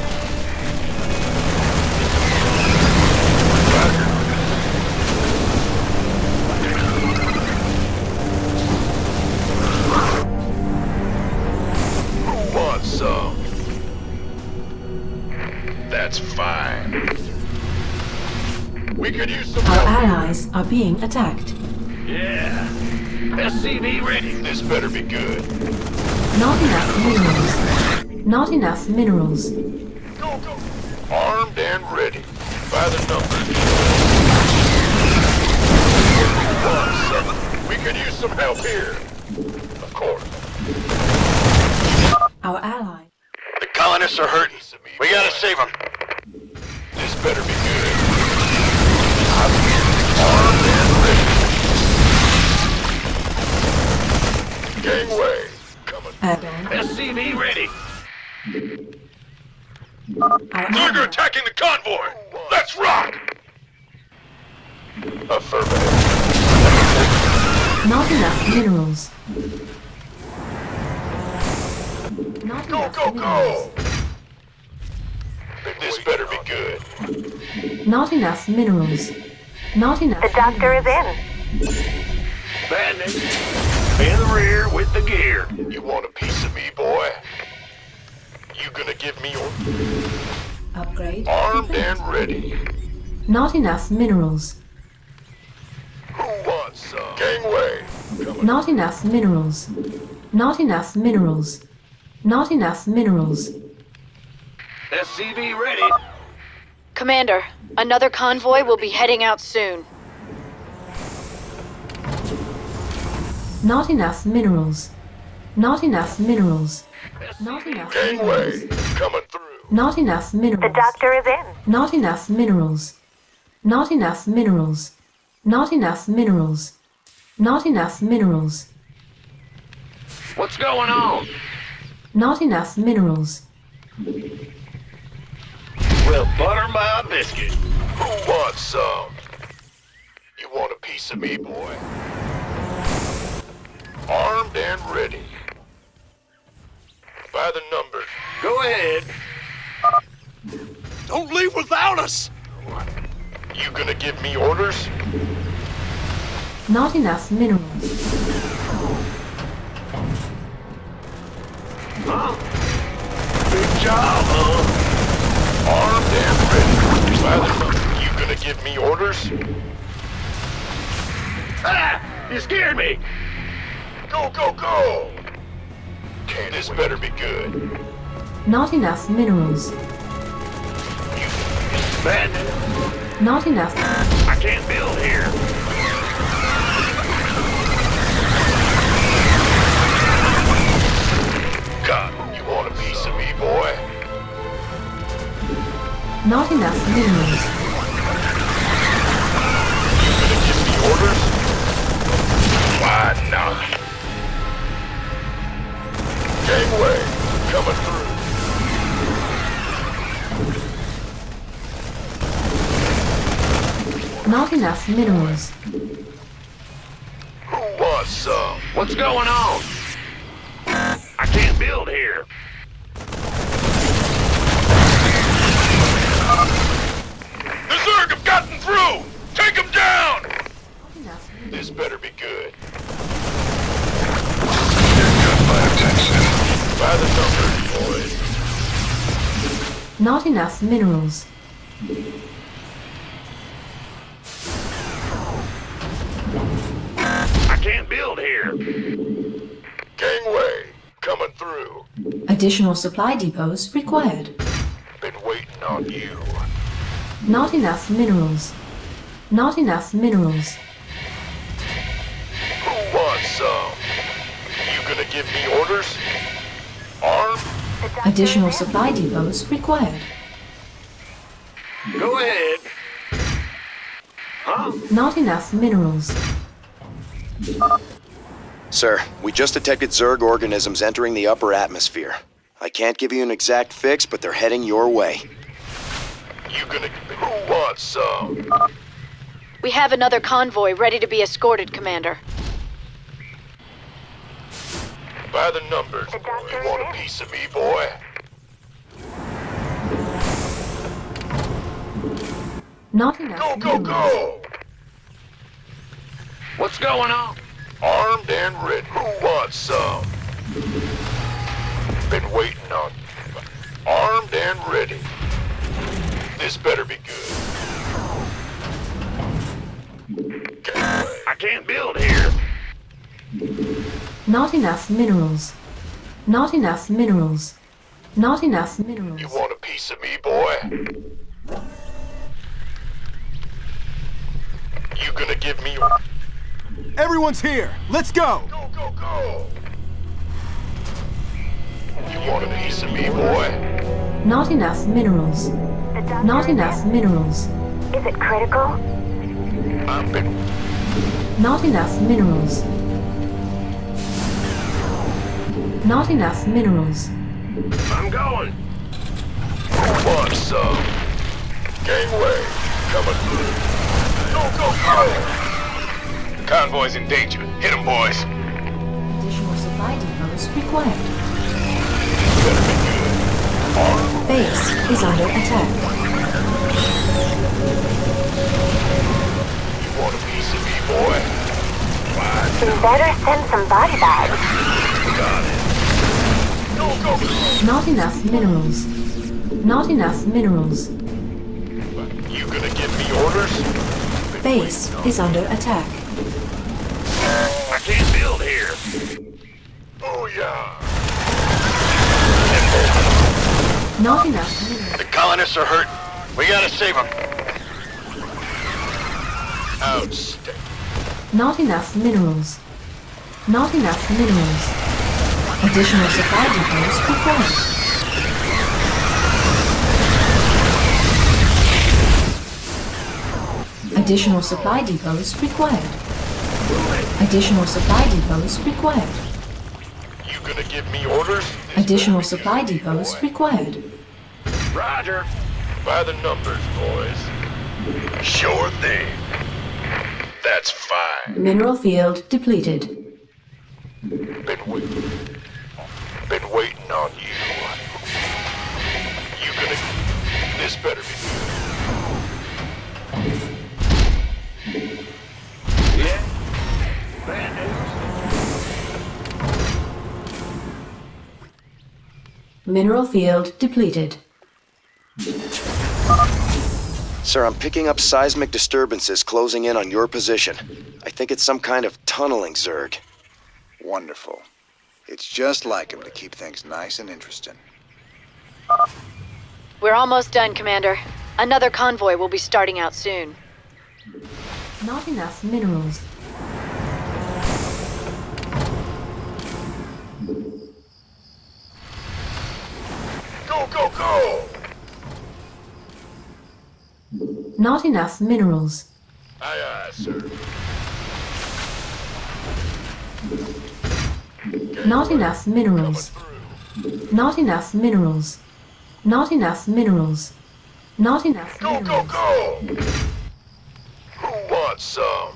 Who wants some? That's fine. We could use some Our help. allies are being attacked. Yeah. SCV ready. This better be good. Not enough minerals. Not enough minerals. Go, go. Armed and ready. By the numbers. Who wants some? We could use some help here. Of course. Our ally. The colonists are hurting. We gotta save them. This better be good. Armed and ready. Gangway. Coming. Add-on. SCV ready. Our Zerg are ally. attacking the convoy! Let's rock! Affirmative. Not enough minerals. Not Go, enough go, minerals. go! This better be good. Not enough minerals. Not enough. The doctor is in. Bandit. In the rear with the gear. You want a piece of me, boy? You gonna give me your Upgrade. armed complete. and ready? Not enough minerals. Who wants some? Gangway. Coming. Not enough minerals. Not enough minerals. Not enough minerals. SCV ready. Commander, another convoy will be heading out soon. Not enough minerals. Not enough minerals. Not enough Gangway. minerals. Coming through. Not enough The minerals. doctor is in. Not enough minerals. Not enough minerals. Not enough minerals. Not enough minerals. What's going on? Not enough minerals. Well, butter my biscuit. Who wants some? You want a piece of me, boy? Armed and ready. By the numbers. Go ahead. Don't leave without us! You gonna give me orders? Not enough minerals. Huh? Big job, huh? Armed and ready. By the numbers. You gonna give me orders? Ah! You scared me! Go, go, go! This better be good. Not enough minerals. Bandit. Not enough. I can't build here. God, you want a piece of me, boy? Not enough minerals. You gonna give me orders? Why not? Gangway, coming through. Not enough minerals. Who wants some? What's going on? I can't build here. The Zerg have gotten through! Take them down! This better be good. You've got my attention. By the numbers, boys. Not enough minerals. I can't build here. Gangway, coming through. Additional supply depots required. Been waiting on you. Not enough minerals. Not enough minerals. Who wants some? You gonna give me orders? Armed? Additional supply depots required. Go ahead. Huh? Not enough minerals. Sir, we just detected Zerg organisms entering the upper atmosphere. I can't give you an exact fix, but they're heading your way. You gonna... Who wants some? We have another convoy ready to be escorted, Commander. By the numbers, boy. You want a piece of me, boy? Not enough Go, minerals. go! What's going on? Armed and ready. Who wants some? Been waiting on you. Armed and ready. This better be good. I can't build here. Not enough minerals. Not enough minerals. Not enough minerals. You want a piece of me, boy? You gonna give me... Everyone's here. Let's go. Go, go, go! You want a piece of me, boy? Not enough minerals. Not enough minerals. Is it critical? I've been... Not enough minerals. Not enough minerals. I'm going. Who wants some? Gangway, coming through. Go, go, go! Convoy's in danger. Hit 'em, boys. Additional supply depots required. Better be good. Base is under attack. You want a piece of me, boy? You better send some body bags. Got it. Go, go, go! Not enough minerals. Not enough minerals. You gonna give me orders? Base is under attack. I can't build here. Booyah! Not enough minerals. The colonists are hurt. We gotta save them. Outstanding. Not enough minerals. Not enough minerals. Additional supply depots required. Additional supply depots required. Additional supply depots required. You gonna give me orders? Additional supply depots required. Roger. By the numbers, boys. Sure thing. That's fine. Mineral field depleted. Been waiting on you. You gonna... This better be good. Yeah? Bad news? Mineral field depleted. Sir, I'm picking up seismic disturbances closing in on your position. I think it's some kind of tunneling Zerg. Wonderful. It's just like him to keep things nice and interesting. We're almost done, Commander. Another convoy will be starting out soon. Not enough minerals. Go, go, go! Not enough minerals. Aye, aye, sir. Not enough minerals. Not enough minerals. Not enough minerals. Not enough Go, minerals. go, go! Who wants some?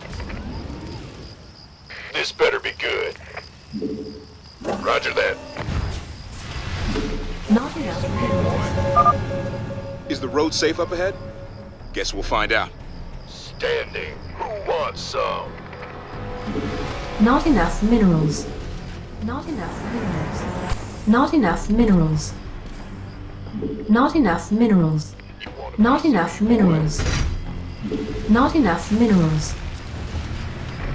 This better be good. Roger that. Not enough minerals. Is the road safe up ahead? Guess we'll find out. Standing. Who wants some? Not enough minerals. Not enough minerals. Not enough minerals. Not enough minerals. Not enough minerals. Not enough minerals.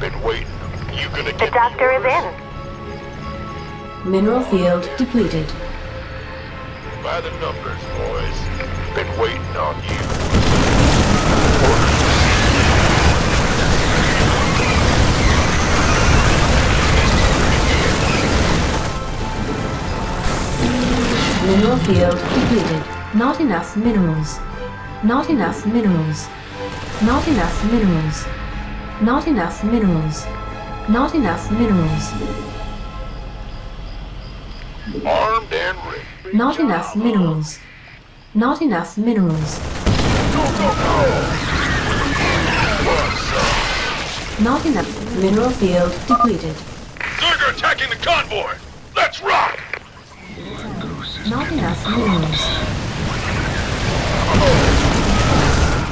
Been waiting. You gonna The get doctor is yours? in. Mineral field depleted. By the numbers, boys. Been waiting on you. Mineral field depleted. Not enough minerals. Not enough minerals. Not enough minerals. Not enough minerals. Not enough minerals. Armed and ready. Not enough minerals. Not enough minerals. Go, go, go! What's up? Not enough. Mineral field depleted. Zerg attacking the convoy! Let's rock! Not enough minerals.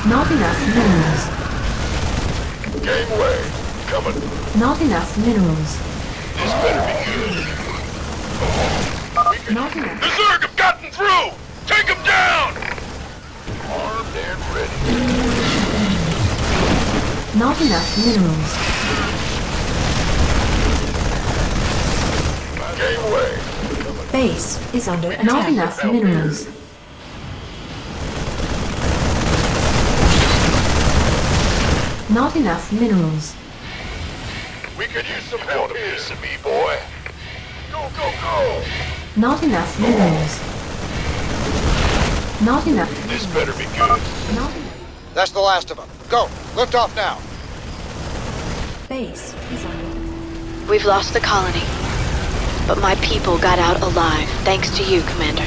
Not enough minerals. Gangway, coming. Not enough minerals. This better be good. Not enough. The Zerg have gotten through! Take them down! Armed and ready. Not enough minerals. Gangway. Base is under attack. Not enough minerals. Not enough minerals. We could use some help here. Piece of me, boy. Go, go, go! Not enough minerals. Not enough. This better be good. Not That's the last of them. Go! Lift off now! base is under. We've lost the colony. But my people got out alive, thanks to you, Commander.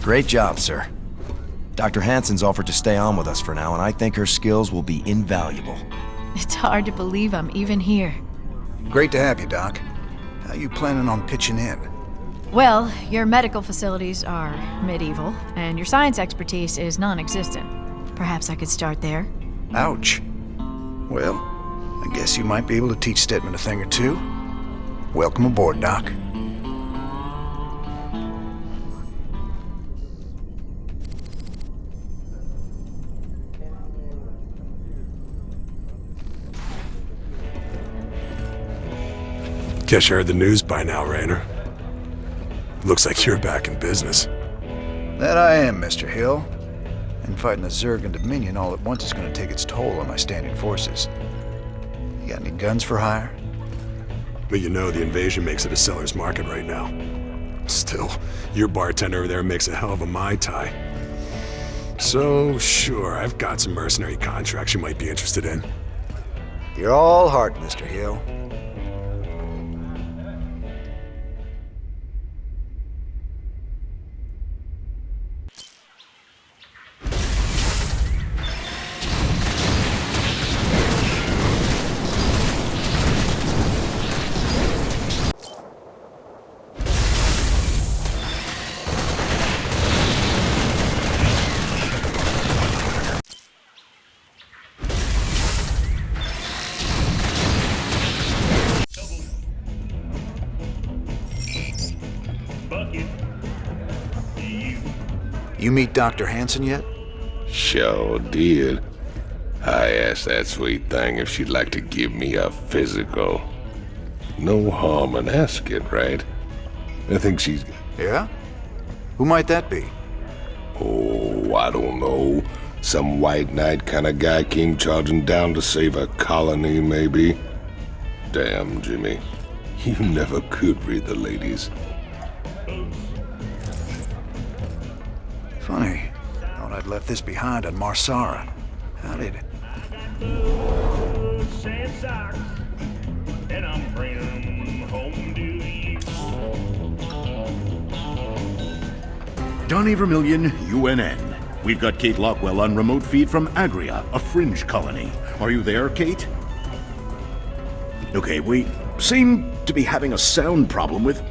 Great job, sir. Dr. Hansen's offered to stay on with us for now, and I think her skills will be invaluable. It's hard to believe I'm even here. Great to have you, Doc. How you planning on pitching in? Well, your medical facilities are medieval, and your science expertise is non-existent. Perhaps I could start there. Ouch. Well, I guess you might be able to teach Stedman a thing or two. Welcome aboard, Doc. Guess you heard the news by now, Raynor. Looks like you're back in business. That I am, Mr. Hill. And fighting the Zerg and Dominion all at once is going to take its toll on my standing forces. You got any guns for hire? But you know the invasion makes it a seller's market right now. Still, your bartender over there makes a hell of a Mai Tai. So, sure, I've got some mercenary contracts you might be interested in. You're all heart, Mr. Hill. You meet Dr. Hansen yet? Sure did. I asked that sweet thing if she'd like to give me a physical. No harm in asking, right? I think she's... Yeah? Who might that be? Oh, I don't know. Some white knight kind of guy came charging down to save a colony, maybe. Damn, Jimmy. You never could read the ladies. Funny. Thought I'd left this behind on Marsara. How did... Sand socks, and I'm bringing them home to you. Donnie Vermillion, UNN. We've got Kate Lockwell on remote feed from Agria, a fringe colony. Are you there, Kate? Okay, we seem to be having a sound problem with...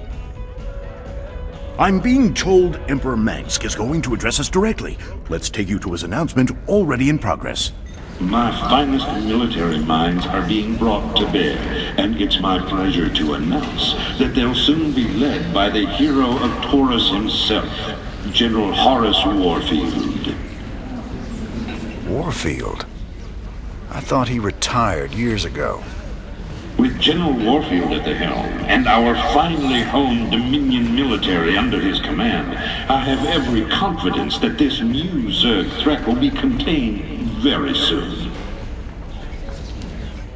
I'm being told Emperor Mangsk is going to address us directly. Let's take you to his announcement already in progress. My finest military minds are being brought to bear, and it's my pleasure to announce that they'll soon be led by the hero of Taurus himself, General Horace Warfield. Warfield? I thought he retired years ago. With General Warfield at the helm, and our finely honed Dominion military under his command, I have every confidence that this new Zerg threat will be contained very soon.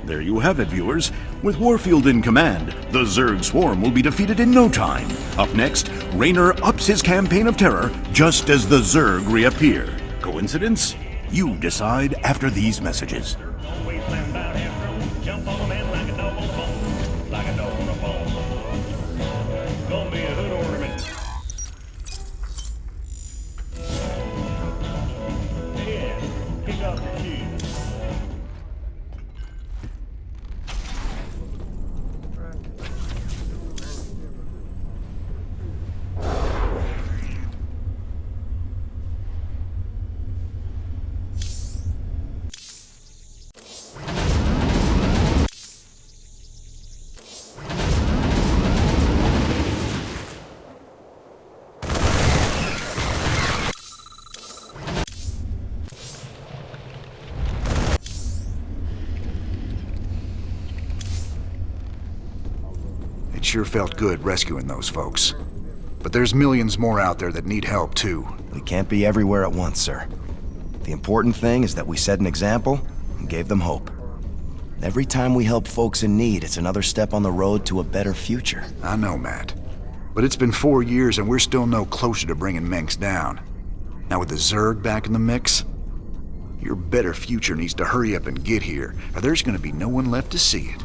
There you have it, viewers. With Warfield in command, the Zerg swarm will be defeated in no time. Up next, Raynor ups his campaign of terror just as the Zerg reappear. Coincidence? You decide after these messages. Jump on a man like a dog on a bone, like a dog on a bone. Gonna be a hood ornament. Yeah, pick up the shoes. It sure felt good rescuing those folks. But there's millions more out there that need help, too. We can't be everywhere at once, sir. The important thing is that we set an example and gave them hope. Every time we help folks in need, it's another step on the road to a better future. I know, Matt. But it's been 4 years and we're still no closer to bringing Mengsk down. Now with the Zerg back in the mix, your better future needs to hurry up and get here, or there's gonna be no one left to see it.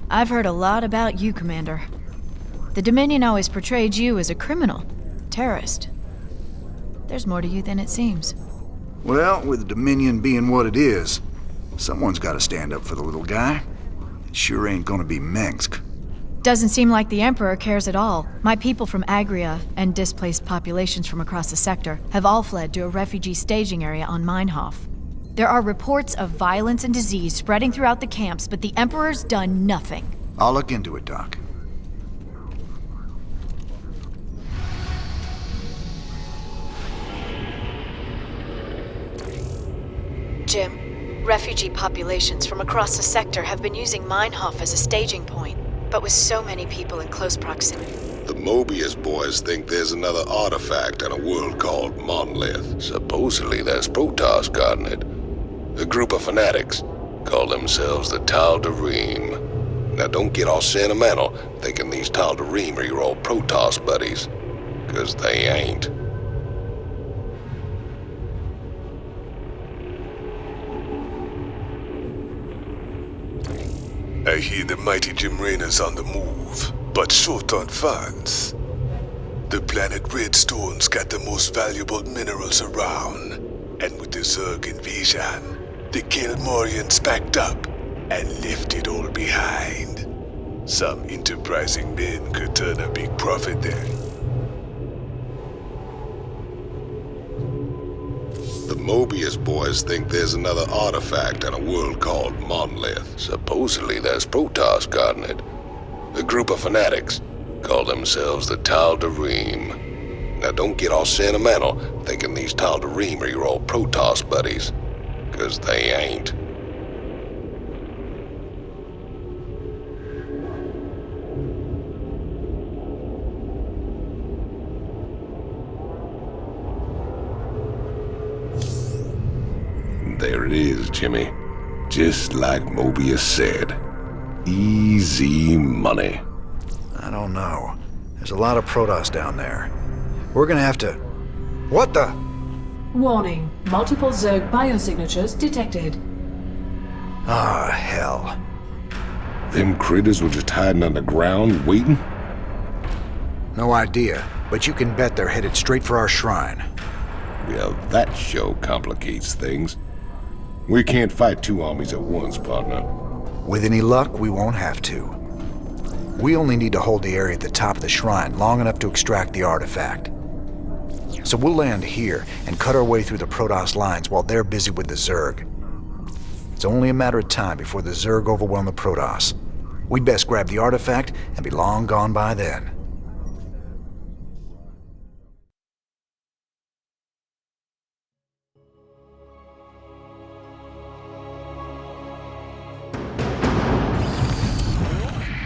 I've heard a lot about you, Commander. The Dominion always portrayed you as a criminal, terrorist. There's more to you than it seems. Well, with the Dominion being what it is, someone's gotta stand up for the little guy. It sure ain't gonna be Mengsk. Doesn't seem like the Emperor cares at all. My people from Agria and displaced populations from across the sector have all fled to a refugee staging area on Meinhof. There are reports of violence and disease spreading throughout the camps, but the Emperor's done nothing. I'll look into it, Doc. Jim, refugee populations from across the sector have been using Meinhof as a staging point, but with so many people in close proximity. The Mobius boys think there's another artifact in a world called Monolith. Supposedly there's Protoss guarding it. A group of fanatics call themselves the Tal'Darim. Now don't get all sentimental thinking these Tal'Darim are your old Protoss buddies, 'cause they ain't. I hear the mighty Jim Raynor's on the move, but short on funds. The planet Redstone's got the most valuable minerals around, and with the Zerg invasion, the Kelmorians packed up and left it all behind. Some enterprising men could turn a big profit then. The Mobius boys think there's another artifact in a world called Monolith. Supposedly there's Protoss guarding it. A group of fanatics call themselves the Tal'Darim. Now don't get all sentimental thinking these Tal'Darim are your old Protoss buddies, 'cause they ain't. it is, Jimmy. Just like Mobius said. Easy money. I don't know. There's a lot of Protoss down there. We're gonna have to... What the? Warning. Multiple Zerg biosignatures detected. Ah, hell. Them critters were just hiding underground, waiting? No idea, but you can bet they're headed straight for our shrine. Well, that show complicates things. We can't fight two armies at once, partner. With any luck, we won't have to. We only need to hold the area at the top of the shrine long enough to extract the artifact. So we'll land here and cut our way through the Protoss lines while they're busy with the Zerg. It's only a matter of time before the Zerg overwhelm the Protoss. We'd best grab the artifact and be long gone by then.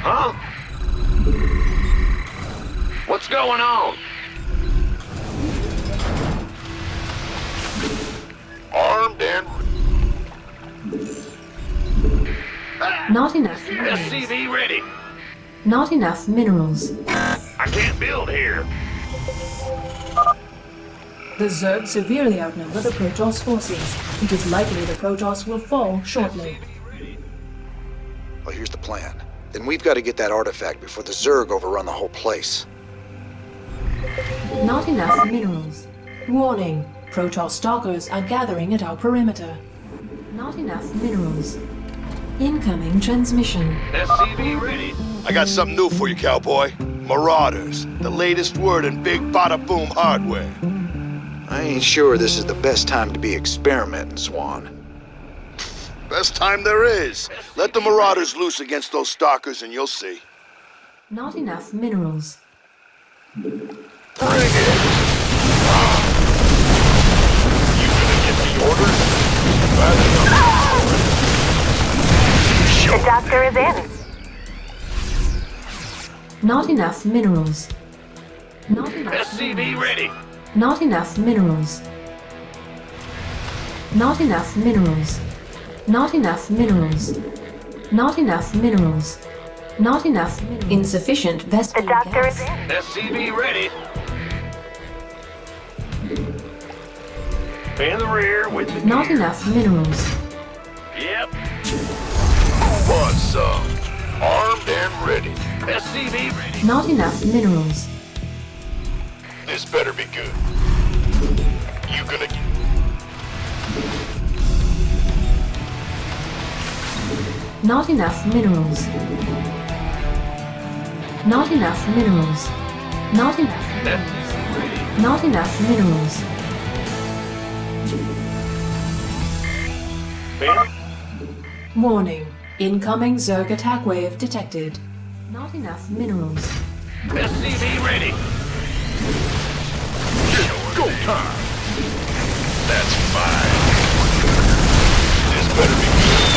Huh? What's going on? Armed and... Not enough minerals. SCV ready. Not enough minerals. I can't build here. The Zerg severely outnumber the Protoss forces. It is likely the Protoss will fall shortly. Well, here's the plan. Then we've got to get that artifact before the Zerg overrun the whole place. Not enough minerals. Warning. Protoss stalkers are gathering at our perimeter. Not enough minerals. Incoming transmission. SCV ready. I got something new for you, cowboy. Marauders, the latest word in big bada-boom hardware. I ain't sure this is the best time to be experimenting, Swan. Best time there is. Let the Marauders loose against those stalkers and you'll see. Not enough minerals. Bring it. You gonna get the orders? The doctor is in. Not enough minerals. Not enough. SCV ready. Not enough minerals. Not enough minerals. Not enough minerals. Not enough minerals. Not enough minerals. Insufficient Vespene gas. The doctor is in. SCV ready. In the rear with the Not gear. enough minerals. Yep. Who wants some? Armed and ready. SCV ready. Not enough minerals. This better be good. You gonna get... Not enough minerals. Not enough minerals. Not enough minerals. Not enough minerals. Warning. Incoming Zerg attack wave detected. Not enough minerals. SCV ready. Go time. That's fine. This better be good.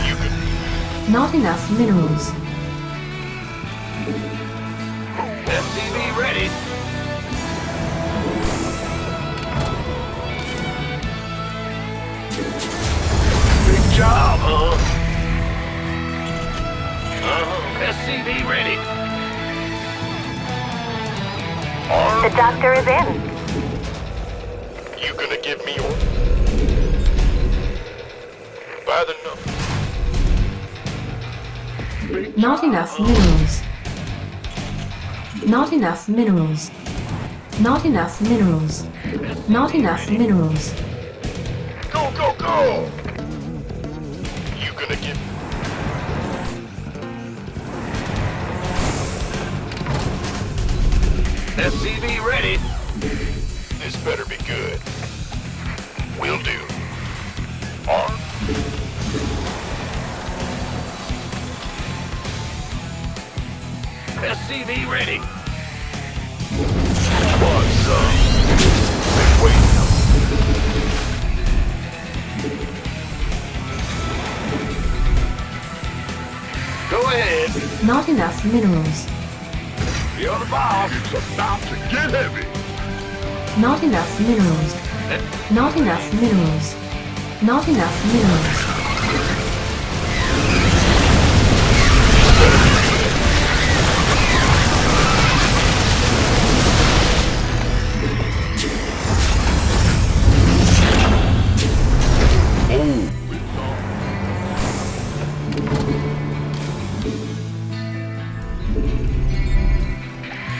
You can... Not enough minerals. SCV ready. Big job, huh? SCV ready. The doctor is in. You gonna give me your... By the number. Not enough minerals. Not enough minerals. Not enough minerals. Not enough minerals. Go, go, go! You gonna give... SCV ready. This better be good. Will do. Arm. SCV ready. What's up? Been waiting. Go ahead. Not enough minerals. You're the boss. It's about to get heavy. Not enough minerals. Not enough minerals. Not enough minerals.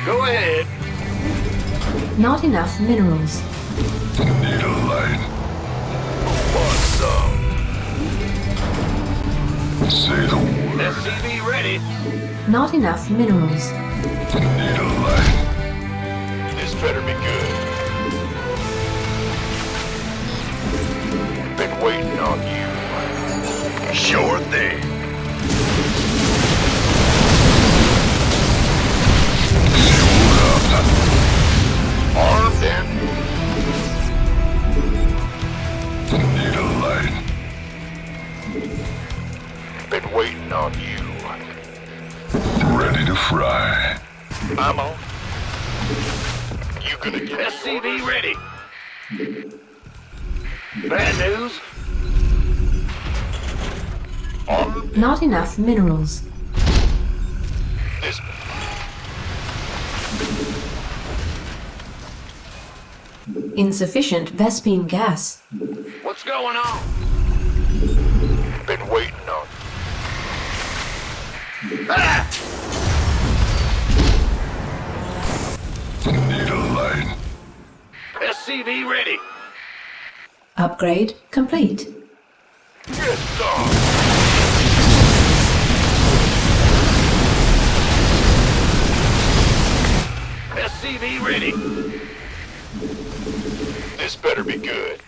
Go ahead. Not enough minerals. Need a light. Want some? Say the word. SCV ready. Not enough minerals. Need a light. This better be good. Been waiting on you. Sure thing. Armed and need a light. Been waiting on you. Ready to fry. I'm on. You gonna get SCV ready. Bad news. Armed. Not enough minerals. This. Insufficient Vespine gas. What's going on? Been waiting on. Ah! Need a light. SCV ready. Upgrade complete. Get some. SCV ready. This better be good.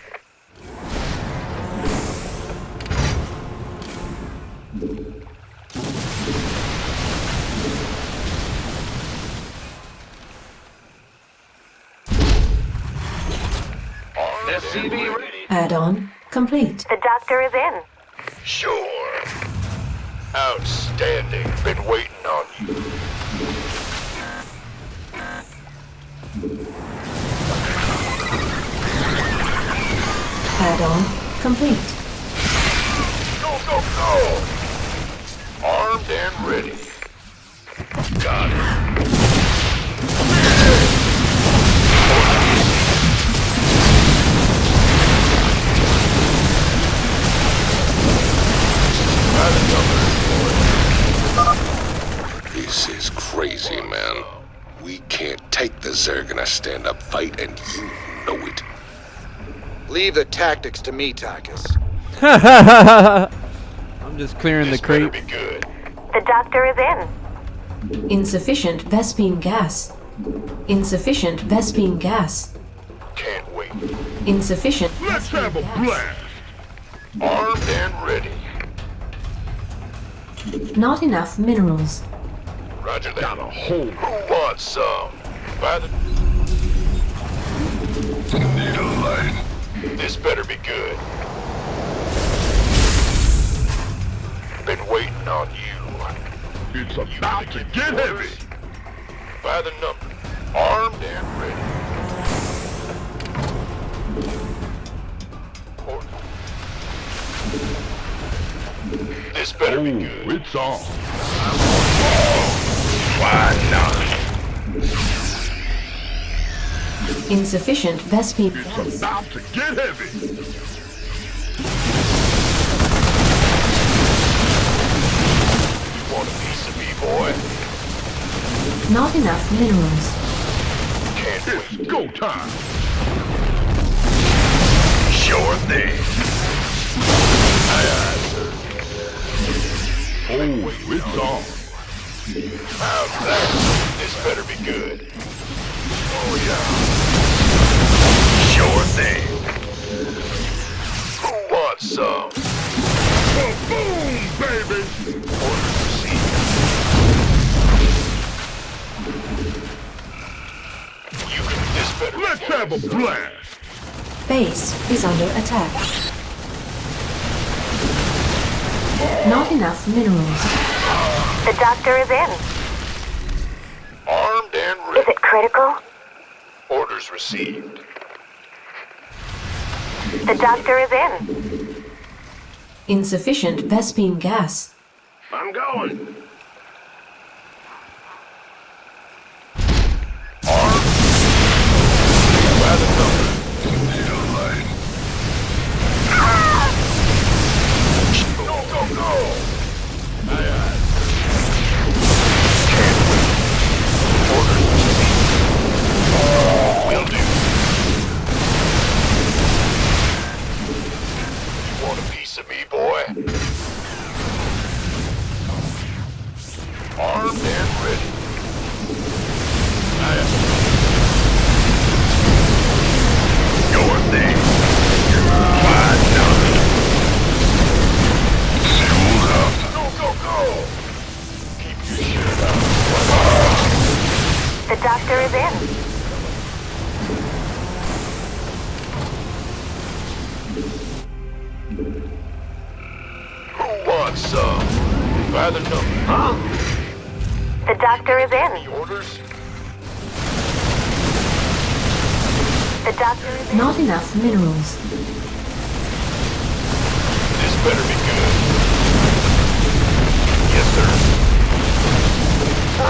SCV ready. Add-on complete. The doctor is in. Sure. Outstanding. Been waiting on you. Add-on complete. Go, go, go! Armed and ready. Got it. This is crazy, man. We can't take the Zerg in a stand-up fight, and you know it. Leave the tactics to me, Tychus. I'm just clearing the creep. The doctor is in. Insufficient Vespine gas. Insufficient Vespine gas. Can't wait. Insufficient. Let's have a blast. Armed and ready. Not enough minerals. Roger that. Got a hole. Who wants some? By the... Need a light. This better be good. Been waiting on you. It's about to get heavy. By the number. Armed and ready. This better be good. It's on. Why not? Insufficient Vespine It's gas. about to get heavy. You want a piece of me, boy? Not enough minerals. Can't wait. It's go time. Sure thing. Aye, aye, sir. Oh, it's on. How's that? This better be good. Oh, yeah. Sure thing. Who wants some? Boom, baby! Orders received. You can this better. Let's have a blast. Base is under attack. Not enough minerals. The doctor is in. Armed and ready. Is it critical? Orders received. The doctor is in. Insufficient Vespine gas. I'm going. The doctor is in. Who wants some? By the number, huh? The doctor is in. Orders? The doctor is in. Not enough minerals. This better be good. Yes, sir.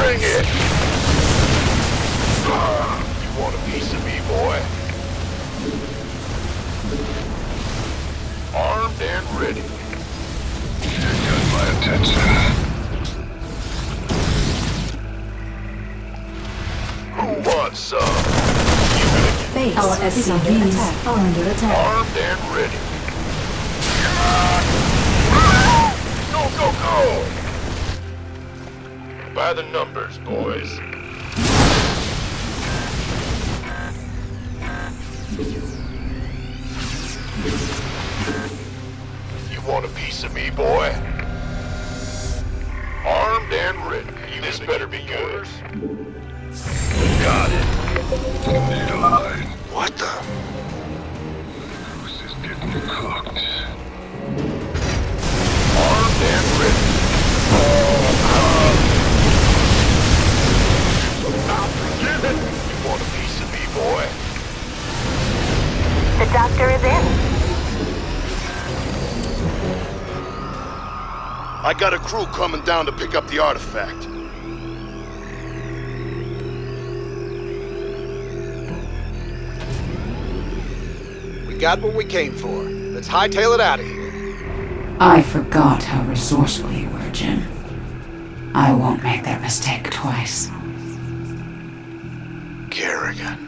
Bring it! You want a piece of me, boy? Armed and ready. Got my attention. Who wants some? Base. Our SCVs are under attack. Armed and ready. Go, go, go! By the numbers, boys. You want a piece of me, boy? Armed and ready. This better be good. Got it. Need a line. What the? Who's this getting cooked? Armed and ready. You want a piece of me, boy? The doctor is in. I got a crew coming down to pick up the artifact. We got what we came for. Let's hightail it out of here. I forgot how resourceful you were, Jim. I won't make that mistake twice. Kerrigan.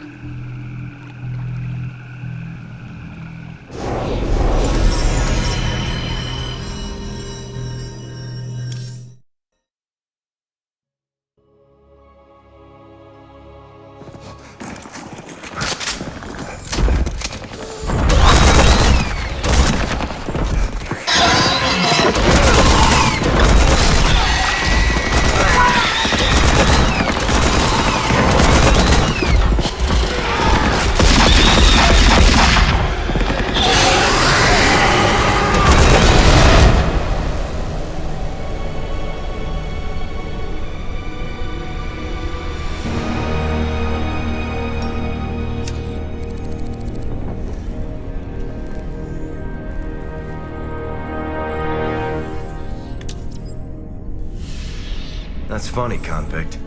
That's funny, convict.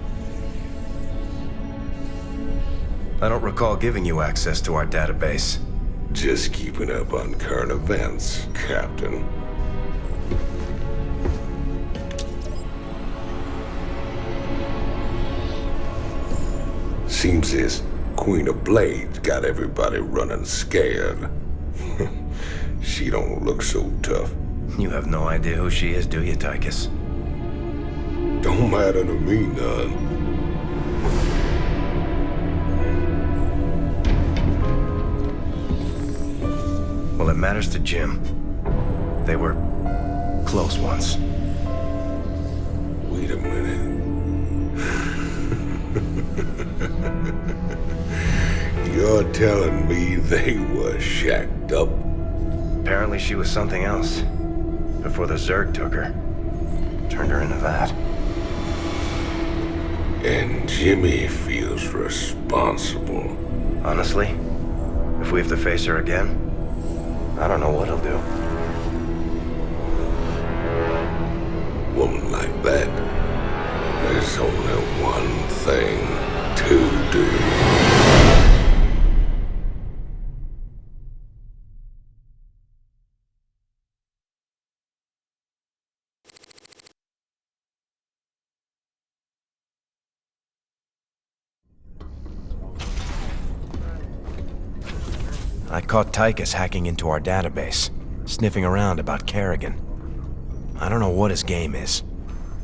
I don't recall giving you access to our database. Just keeping up on current events, Captain. Seems this Queen of Blades got everybody running scared. She don't look so tough. You have no idea who she is, do you, Tychus? Don't matter to me none. Well, it matters to Jim. They were close once. Wait a minute. You're telling me they were shacked up? Apparently she was something else. Before the Zerg took her. Turned her into that. And Jimmy feels responsible. Honestly, if we have to face her again, I don't know what he'll do. Woman like that, there's only one thing to do. I caught Tychus hacking into our database, sniffing around about Kerrigan. I don't know what his game is,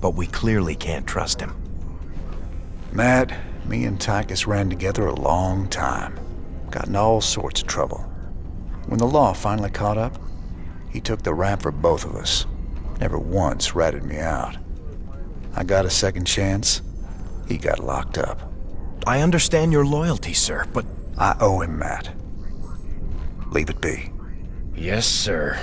but we clearly can't trust him. Matt, me and Tychus ran together a long time. Got in all sorts of trouble. When the law finally caught up, he took the rap for both of us. Never once ratted me out. I got a second chance. He got locked up. I understand your loyalty, sir, but... I owe him, Matt. Leave it be. Yes, sir.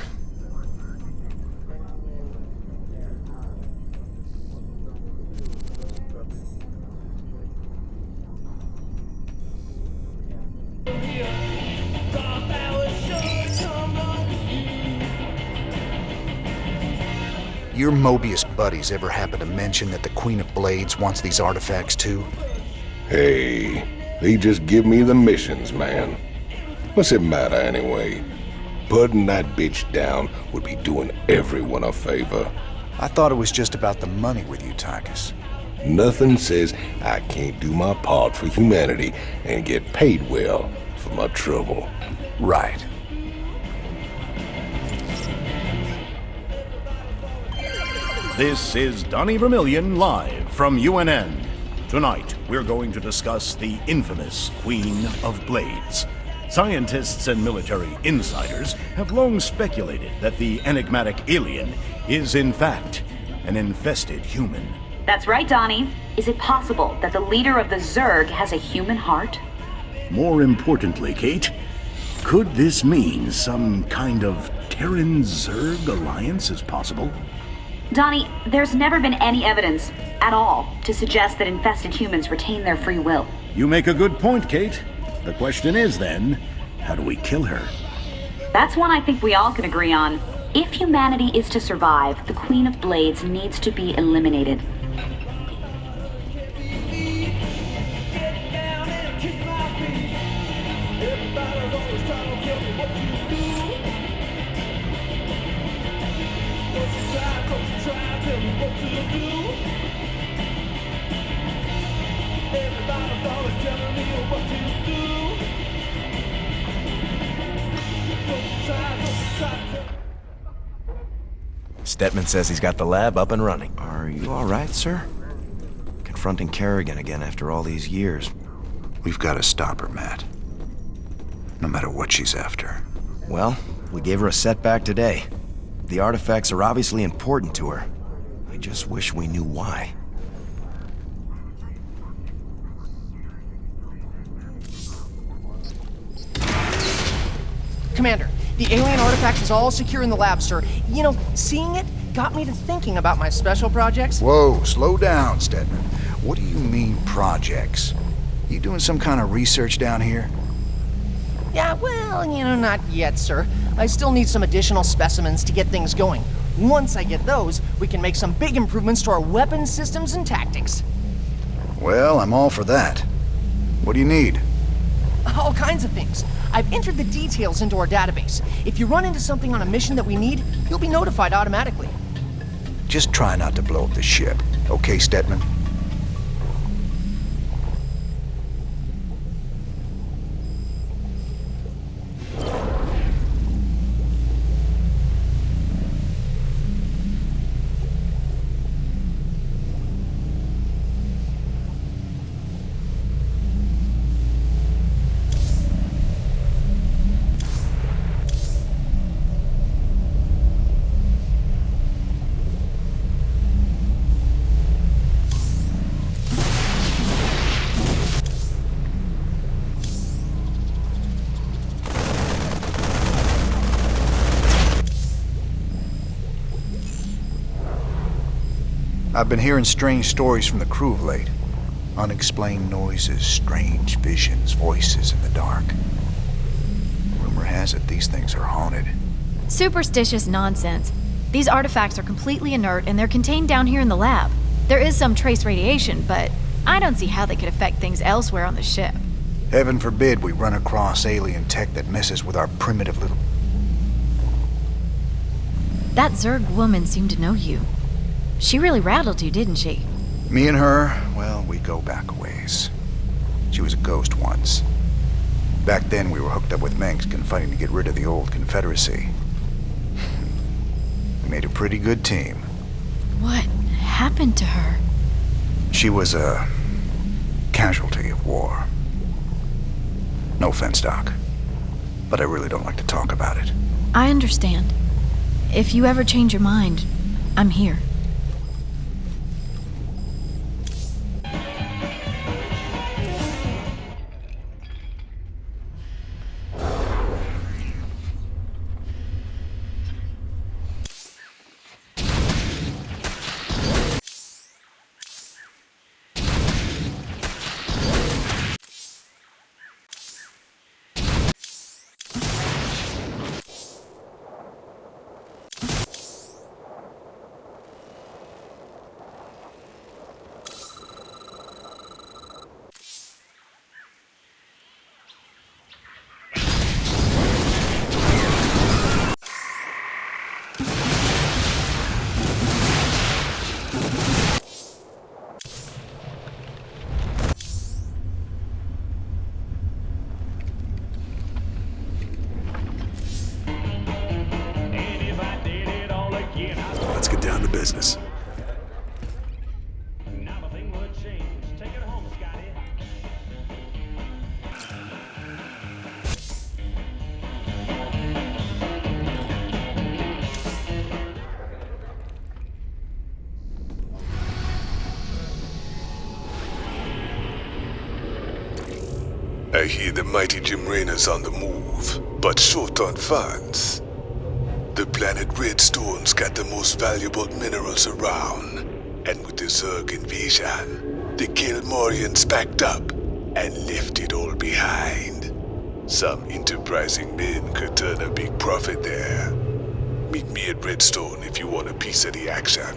Your Mobius buddies ever happen to mention that the Queen of Blades wants these artifacts too? Hey, they just give me the missions, man. What's it matter anyway? Putting that bitch down would be doing everyone a favor. I thought it was just about the money with you, Tychus. Nothing says I can't do my part for humanity and get paid well for my trouble. Right. This is Donnie Vermillion live from UNN. Tonight, we're going to discuss the infamous Queen of Blades. Scientists and military insiders have long speculated that the enigmatic alien is, in fact, an infested human. That's right, Donnie. Is it possible that the leader of the Zerg has a human heart? More importantly, Kate, could this mean some kind of Terran-Zerg alliance is possible? Donnie, there's never been any evidence at all to suggest that infested humans retain their free will. You make a good point, Kate. The question is then, how do we kill her? That's one I think we all can agree on. If humanity is to survive, the Queen of Blades needs to be eliminated. Stetman says he's got the lab up and running. Are you all right, sir? Confronting Kerrigan again after all these years. We've got to stop her, Matt. No matter what she's after. Well, we gave her a setback today. The artifacts are obviously important to her. I just wish we knew why. Commander, the alien artifact is all secure in the lab, sir. You know, seeing it got me to thinking about my special projects. Whoa, slow down, Stedman. What do you mean, projects? You doing some kind of research down here? Yeah, well, you know, not yet, sir. I still need some additional specimens to get things going. Once I get those, we can make some big improvements to our weapon systems and tactics. Well, I'm all for that. What do you need? All kinds of things. I've entered the details into our database. If you run into something on a mission that we need, you'll be notified automatically. Just try not to blow up the ship, okay, Stetman? I've been hearing strange stories from the crew of late. Unexplained noises, strange visions, voices in the dark. Rumor has it these things are haunted. Superstitious nonsense. These artifacts are completely inert and they're contained down here in the lab. There is some trace radiation, but I don't see how they could affect things elsewhere on the ship. Heaven forbid we run across alien tech that messes with our primitive little... That Zerg woman seemed to know you. She really rattled you, didn't she? Me and her, well, we go back a ways. She was a ghost once. Back then we were hooked up with Mengsk and fighting to get rid of the old Confederacy. We made a pretty good team. What happened to her? She was a casualty of war. No offense, Doc, but I really don't like to talk about it. I understand. If you ever change your mind, I'm here. Let's get down to business. I hear the mighty Jim Raynor's on the move, but short on funds. The planet Redstone's got the most valuable minerals around, and with the Zerg invasion, the Gilmorians backed up and left it all behind. Some enterprising men could turn a big profit there. Meet me at Redstone if you want a piece of the action.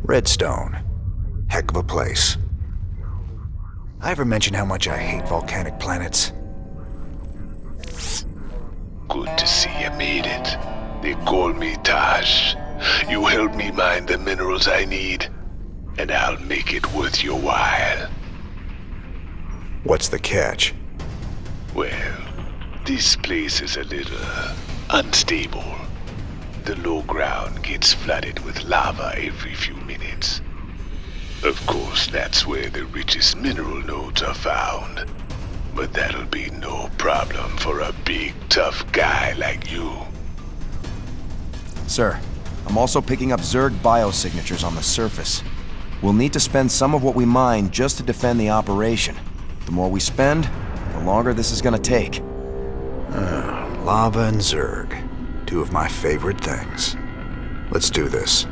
Redstone. Heck of a place. I ever mention how much I hate volcanic planets? Good to see you made it. They call me Taj. You help me mine the minerals I need, and I'll make it worth your while. What's the catch? Well, this place is a little unstable. The low ground gets flooded with lava every few minutes. Of course, that's where the richest mineral nodes are found. But that'll be no problem for a big, tough guy like you. Sir, I'm also picking up Zerg biosignatures on the surface. We'll need to spend some of what we mine just to defend the operation. The more we spend, the longer this is gonna take. Lava and Zerg. Two of my favorite things. Let's do this.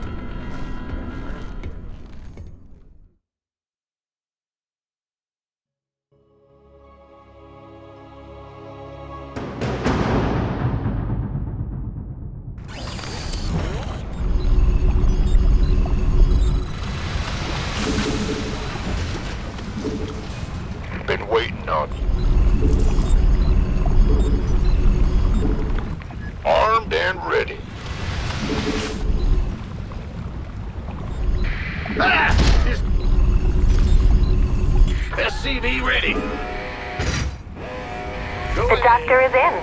Been waiting on you. Armed and ready. SCV ready. The doctor is in.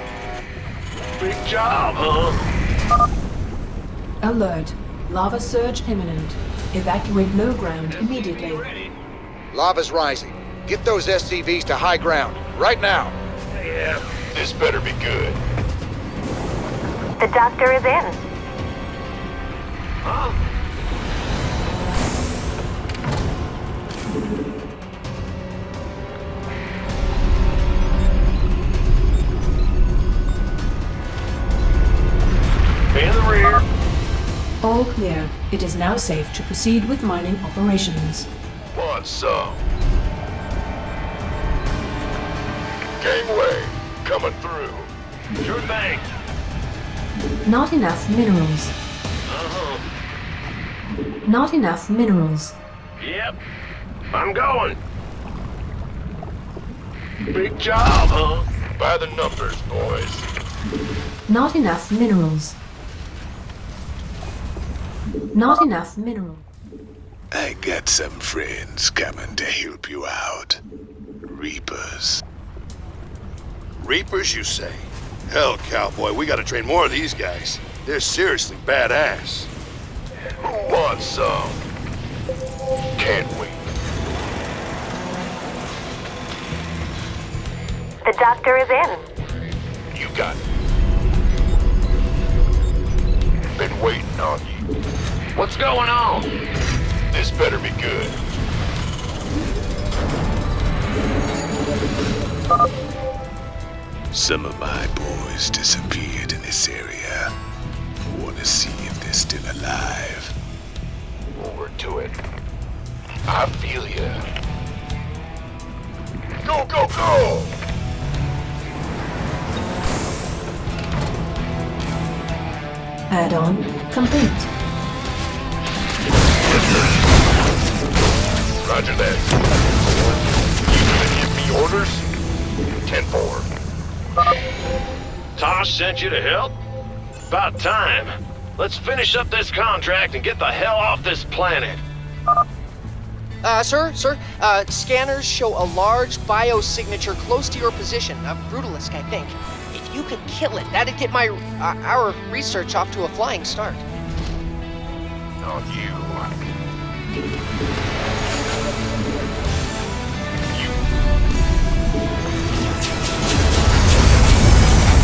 Big job, huh? Alert. Lava surge imminent. Evacuate low ground immediately. Lava's rising. Get those SCVs to high ground, right now. Yeah, this better be good. The doctor is in. Huh? clear. It is now safe to proceed with mining operations. Want some? Gangway, coming through. Sure thing. Not enough minerals. Not enough minerals. Yep. I'm going. Big job, huh? By the numbers, boys. Not enough minerals. Not enough minerals. I got some friends coming to help you out. Reapers. Reapers, you say? Hell, cowboy, we gotta train more of these guys. They're seriously badass. Who wants some? Can't wait. The doctor is in. You got it. Been waiting on you. What's going on? This better be good. Some of my boys disappeared in this area. Want to see if they're still alive. Over to it. I feel ya. Go, go, go! Add-on complete. Roger that. You gonna give me orders? 10-4. Tosh sent you to help? About time. Let's finish up this contract and get the hell off this planet. Sir, scanners show a large biosignature close to your position. A Brutalisk, I think. If you could kill it, that'd get our research off to a flying start. On you.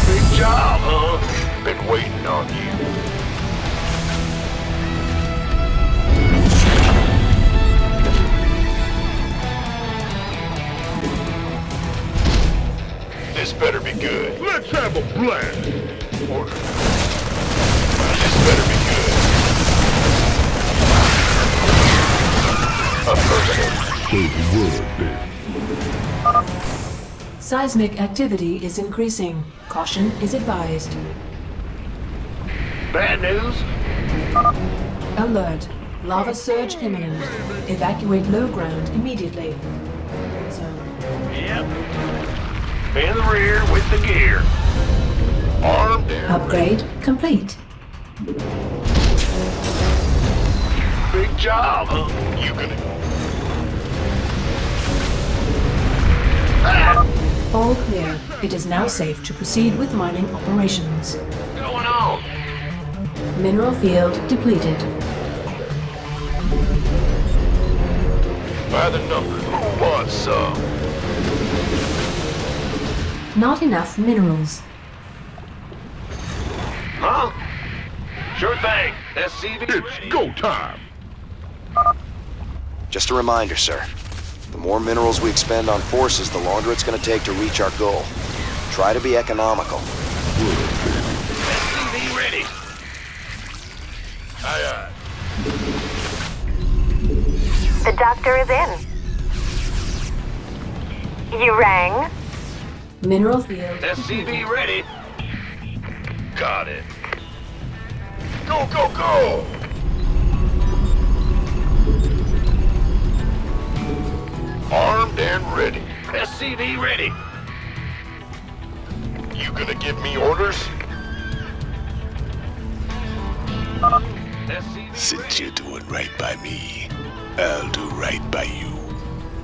Big job, huh? Been waiting on you. This better be good. Let's have a blast. Order. This better be good. Affirmative. Seismic activity is increasing. Caution is advised. Bad news? Alert. Lava surge imminent. Evacuate low ground immediately. Yep. In the rear with the gear. Armed and Upgrade complete. Big job, huh? you gonna... All clear. It is now safe to proceed with mining operations. What's going on? Mineral field depleted. By the numbers. Who wants some? Not enough minerals. Huh? Sure thing. SCV. It's go time. Just a reminder, sir. The more minerals we expend on forces, the longer it's going to take to reach our goal. Try to be economical. SCV ready. Aye, aye. The doctor is in. You rang? Mineral field. SCV ready. Got it. Go, go, go! Armed and ready. SCV ready. You gonna give me orders? SCV Since ready. you're doing right by me, I'll do right by you.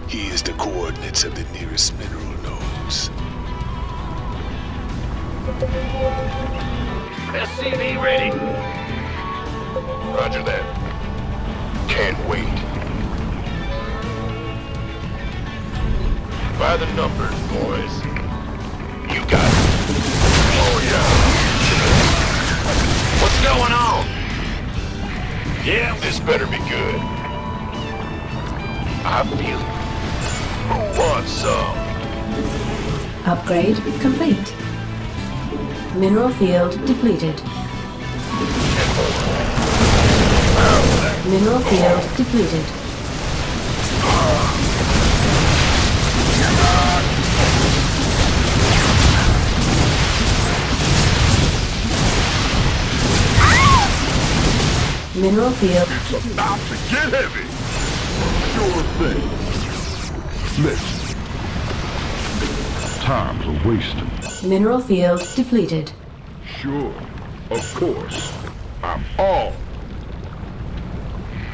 Here's the coordinates of the nearest mineral nodes. SCV ready. Roger that. Can't wait. By the numbers, boys. You got it. Oh, yeah. What's going on? Yeah. This better be good. I feel it. Who wants some? Upgrade complete. Mineral field depleted. Mineral field depleted. Mineral field. It's about to get heavy. Sure thing. Listen. Time's a wasting. Mineral field depleted. Sure. Of course. I'm all.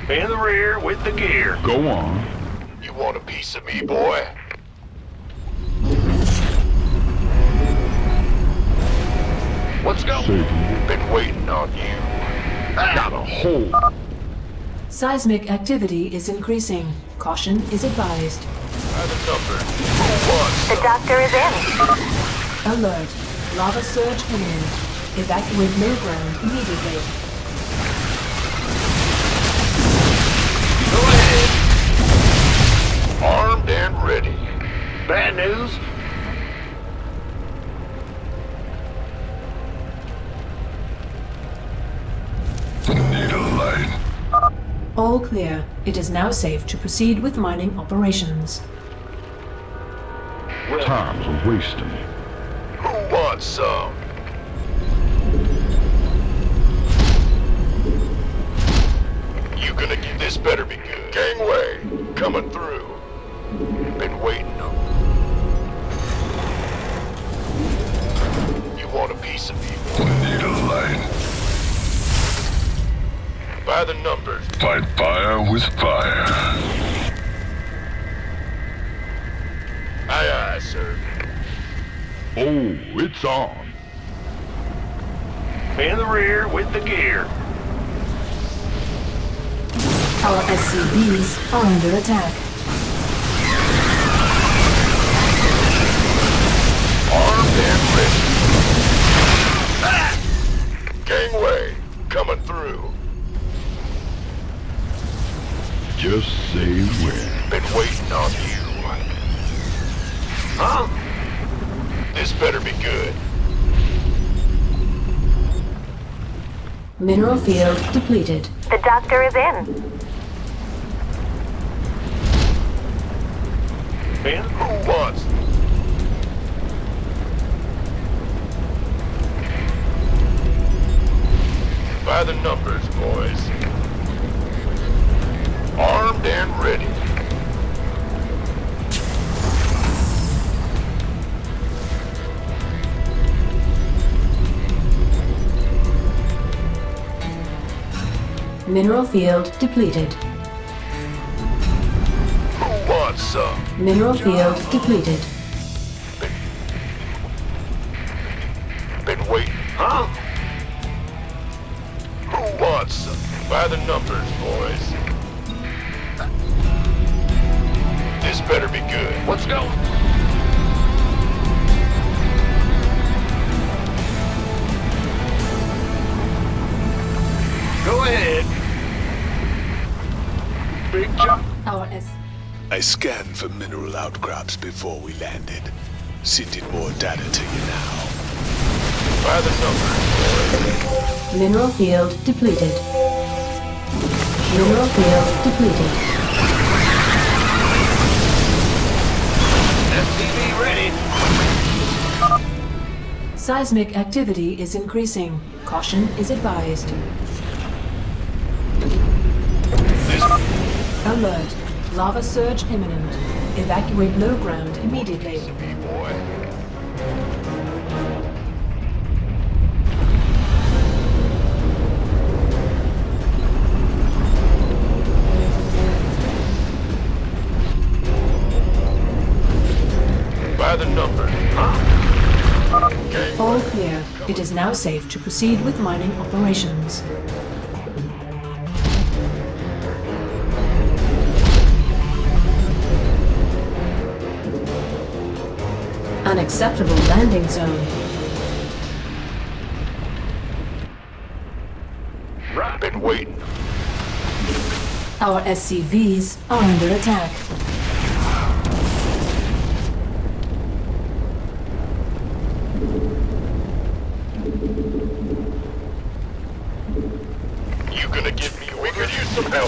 In the rear with the gear. Go on. You want a piece of me, boy? Let's go. Been waiting on you. Got a hole. Seismic activity is increasing. Caution is advised. By the number. Who wants? The doctor is in. Alert. Lava surge imminent. Evacuate low ground immediately. Go ahead. Armed and ready. Bad news? Need a light. All clear. It is now safe to proceed with mining operations. Time's a wasting. Who wants some? You gonna get this? Better be good. Gangway, coming through. Been waiting on. You want a piece of me? Need a light. By the numbers. Fight fire with fire. Aye, aye, sir. Oh, it's on. In the rear with the gear. Our SCVs are under attack. Armed and ready. Ah! Gangway, coming through. Just say when. Been waiting on you. Huh? This better be good. Mineral field depleted. The doctor is in. In? Who wants? By the numbers, boys. Armed and ready. Mineral field depleted. Who wants some? Mineral field depleted. Been waiting. Huh? Who wants some? By the numbers, boys. This better be good. Let's go. Go ahead. Big jump. Our S. I scanned for mineral outcrops before we landed. Sending more data to you now. By the numbers, boys. Mineral field depleted. Mineral field depleted. SCV ready. Seismic activity is increasing. Caution is advised. Alert. Lava surge imminent. Evacuate low ground immediately. Boy. By the numbers. Huh? All clear. It is now safe to proceed with mining operations. Unacceptable landing zone. Been waiting. Our SCVs are under attack. You gonna give me? We could use some help.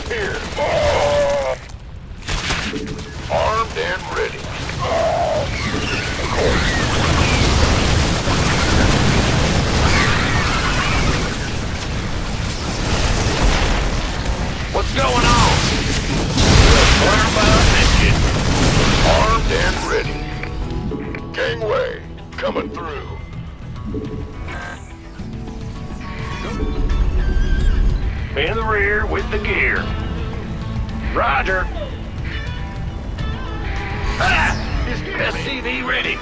Coming through. In the rear with the gear. Roger. Ah! Is the SCV ready?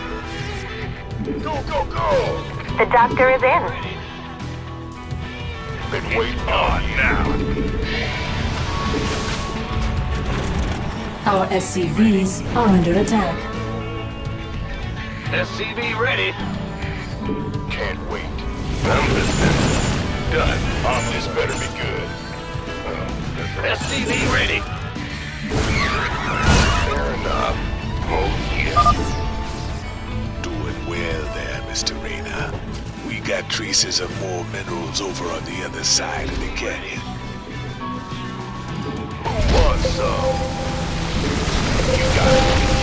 Go, go, go! The doctor is in. Been waiting on you. Now. Our SCVs are under attack. SCV ready. Can't wait. I'm listening. Done. This better be good. SCV ready. Fair enough. Oh, yeah. Doing well there, Mr. Rayner. We got traces of more minerals over on the other side of the canyon. Who wants some? You got it.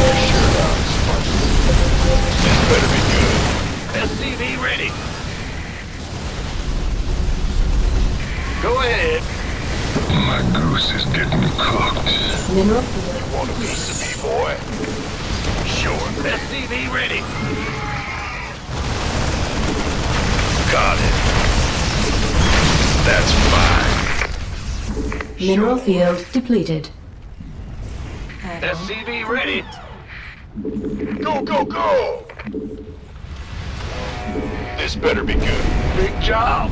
Sure does. This better be good. SCV ready. Go ahead. My goose is getting cooked. Mineral You want a piece of me, boy? Sure. SCV ready. Got it. That's fine. Mineral field depleted. SCV ready. Go, go, go! This better be good. Big job.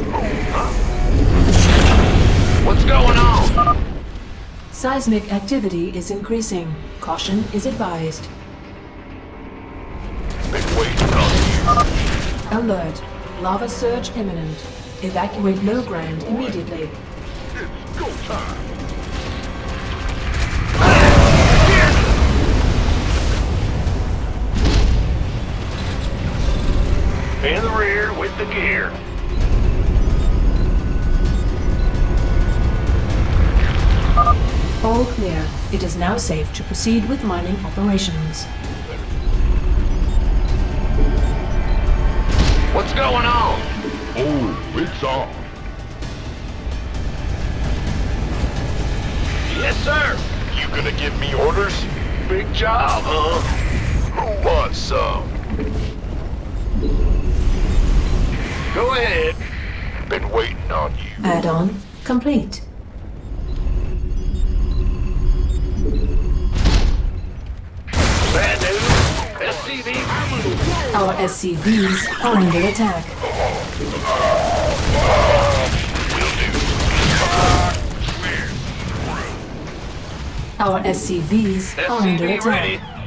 What's going on? Seismic activity is increasing. Caution is advised. Been waiting on you. Alert. Lava surge imminent. Evacuate low ground immediately. It's go time. In the rear with the gear. All clear. It is now safe to proceed with mining operations. What's going on? Oh, it's on. Yes, sir. You gonna give me orders? Big job, huh? Who wants some? Go ahead. Been waiting on you. Add-on complete. Bad news. SCV. Our SCVs are under attack. Our SCVs are under SCV attack. ready.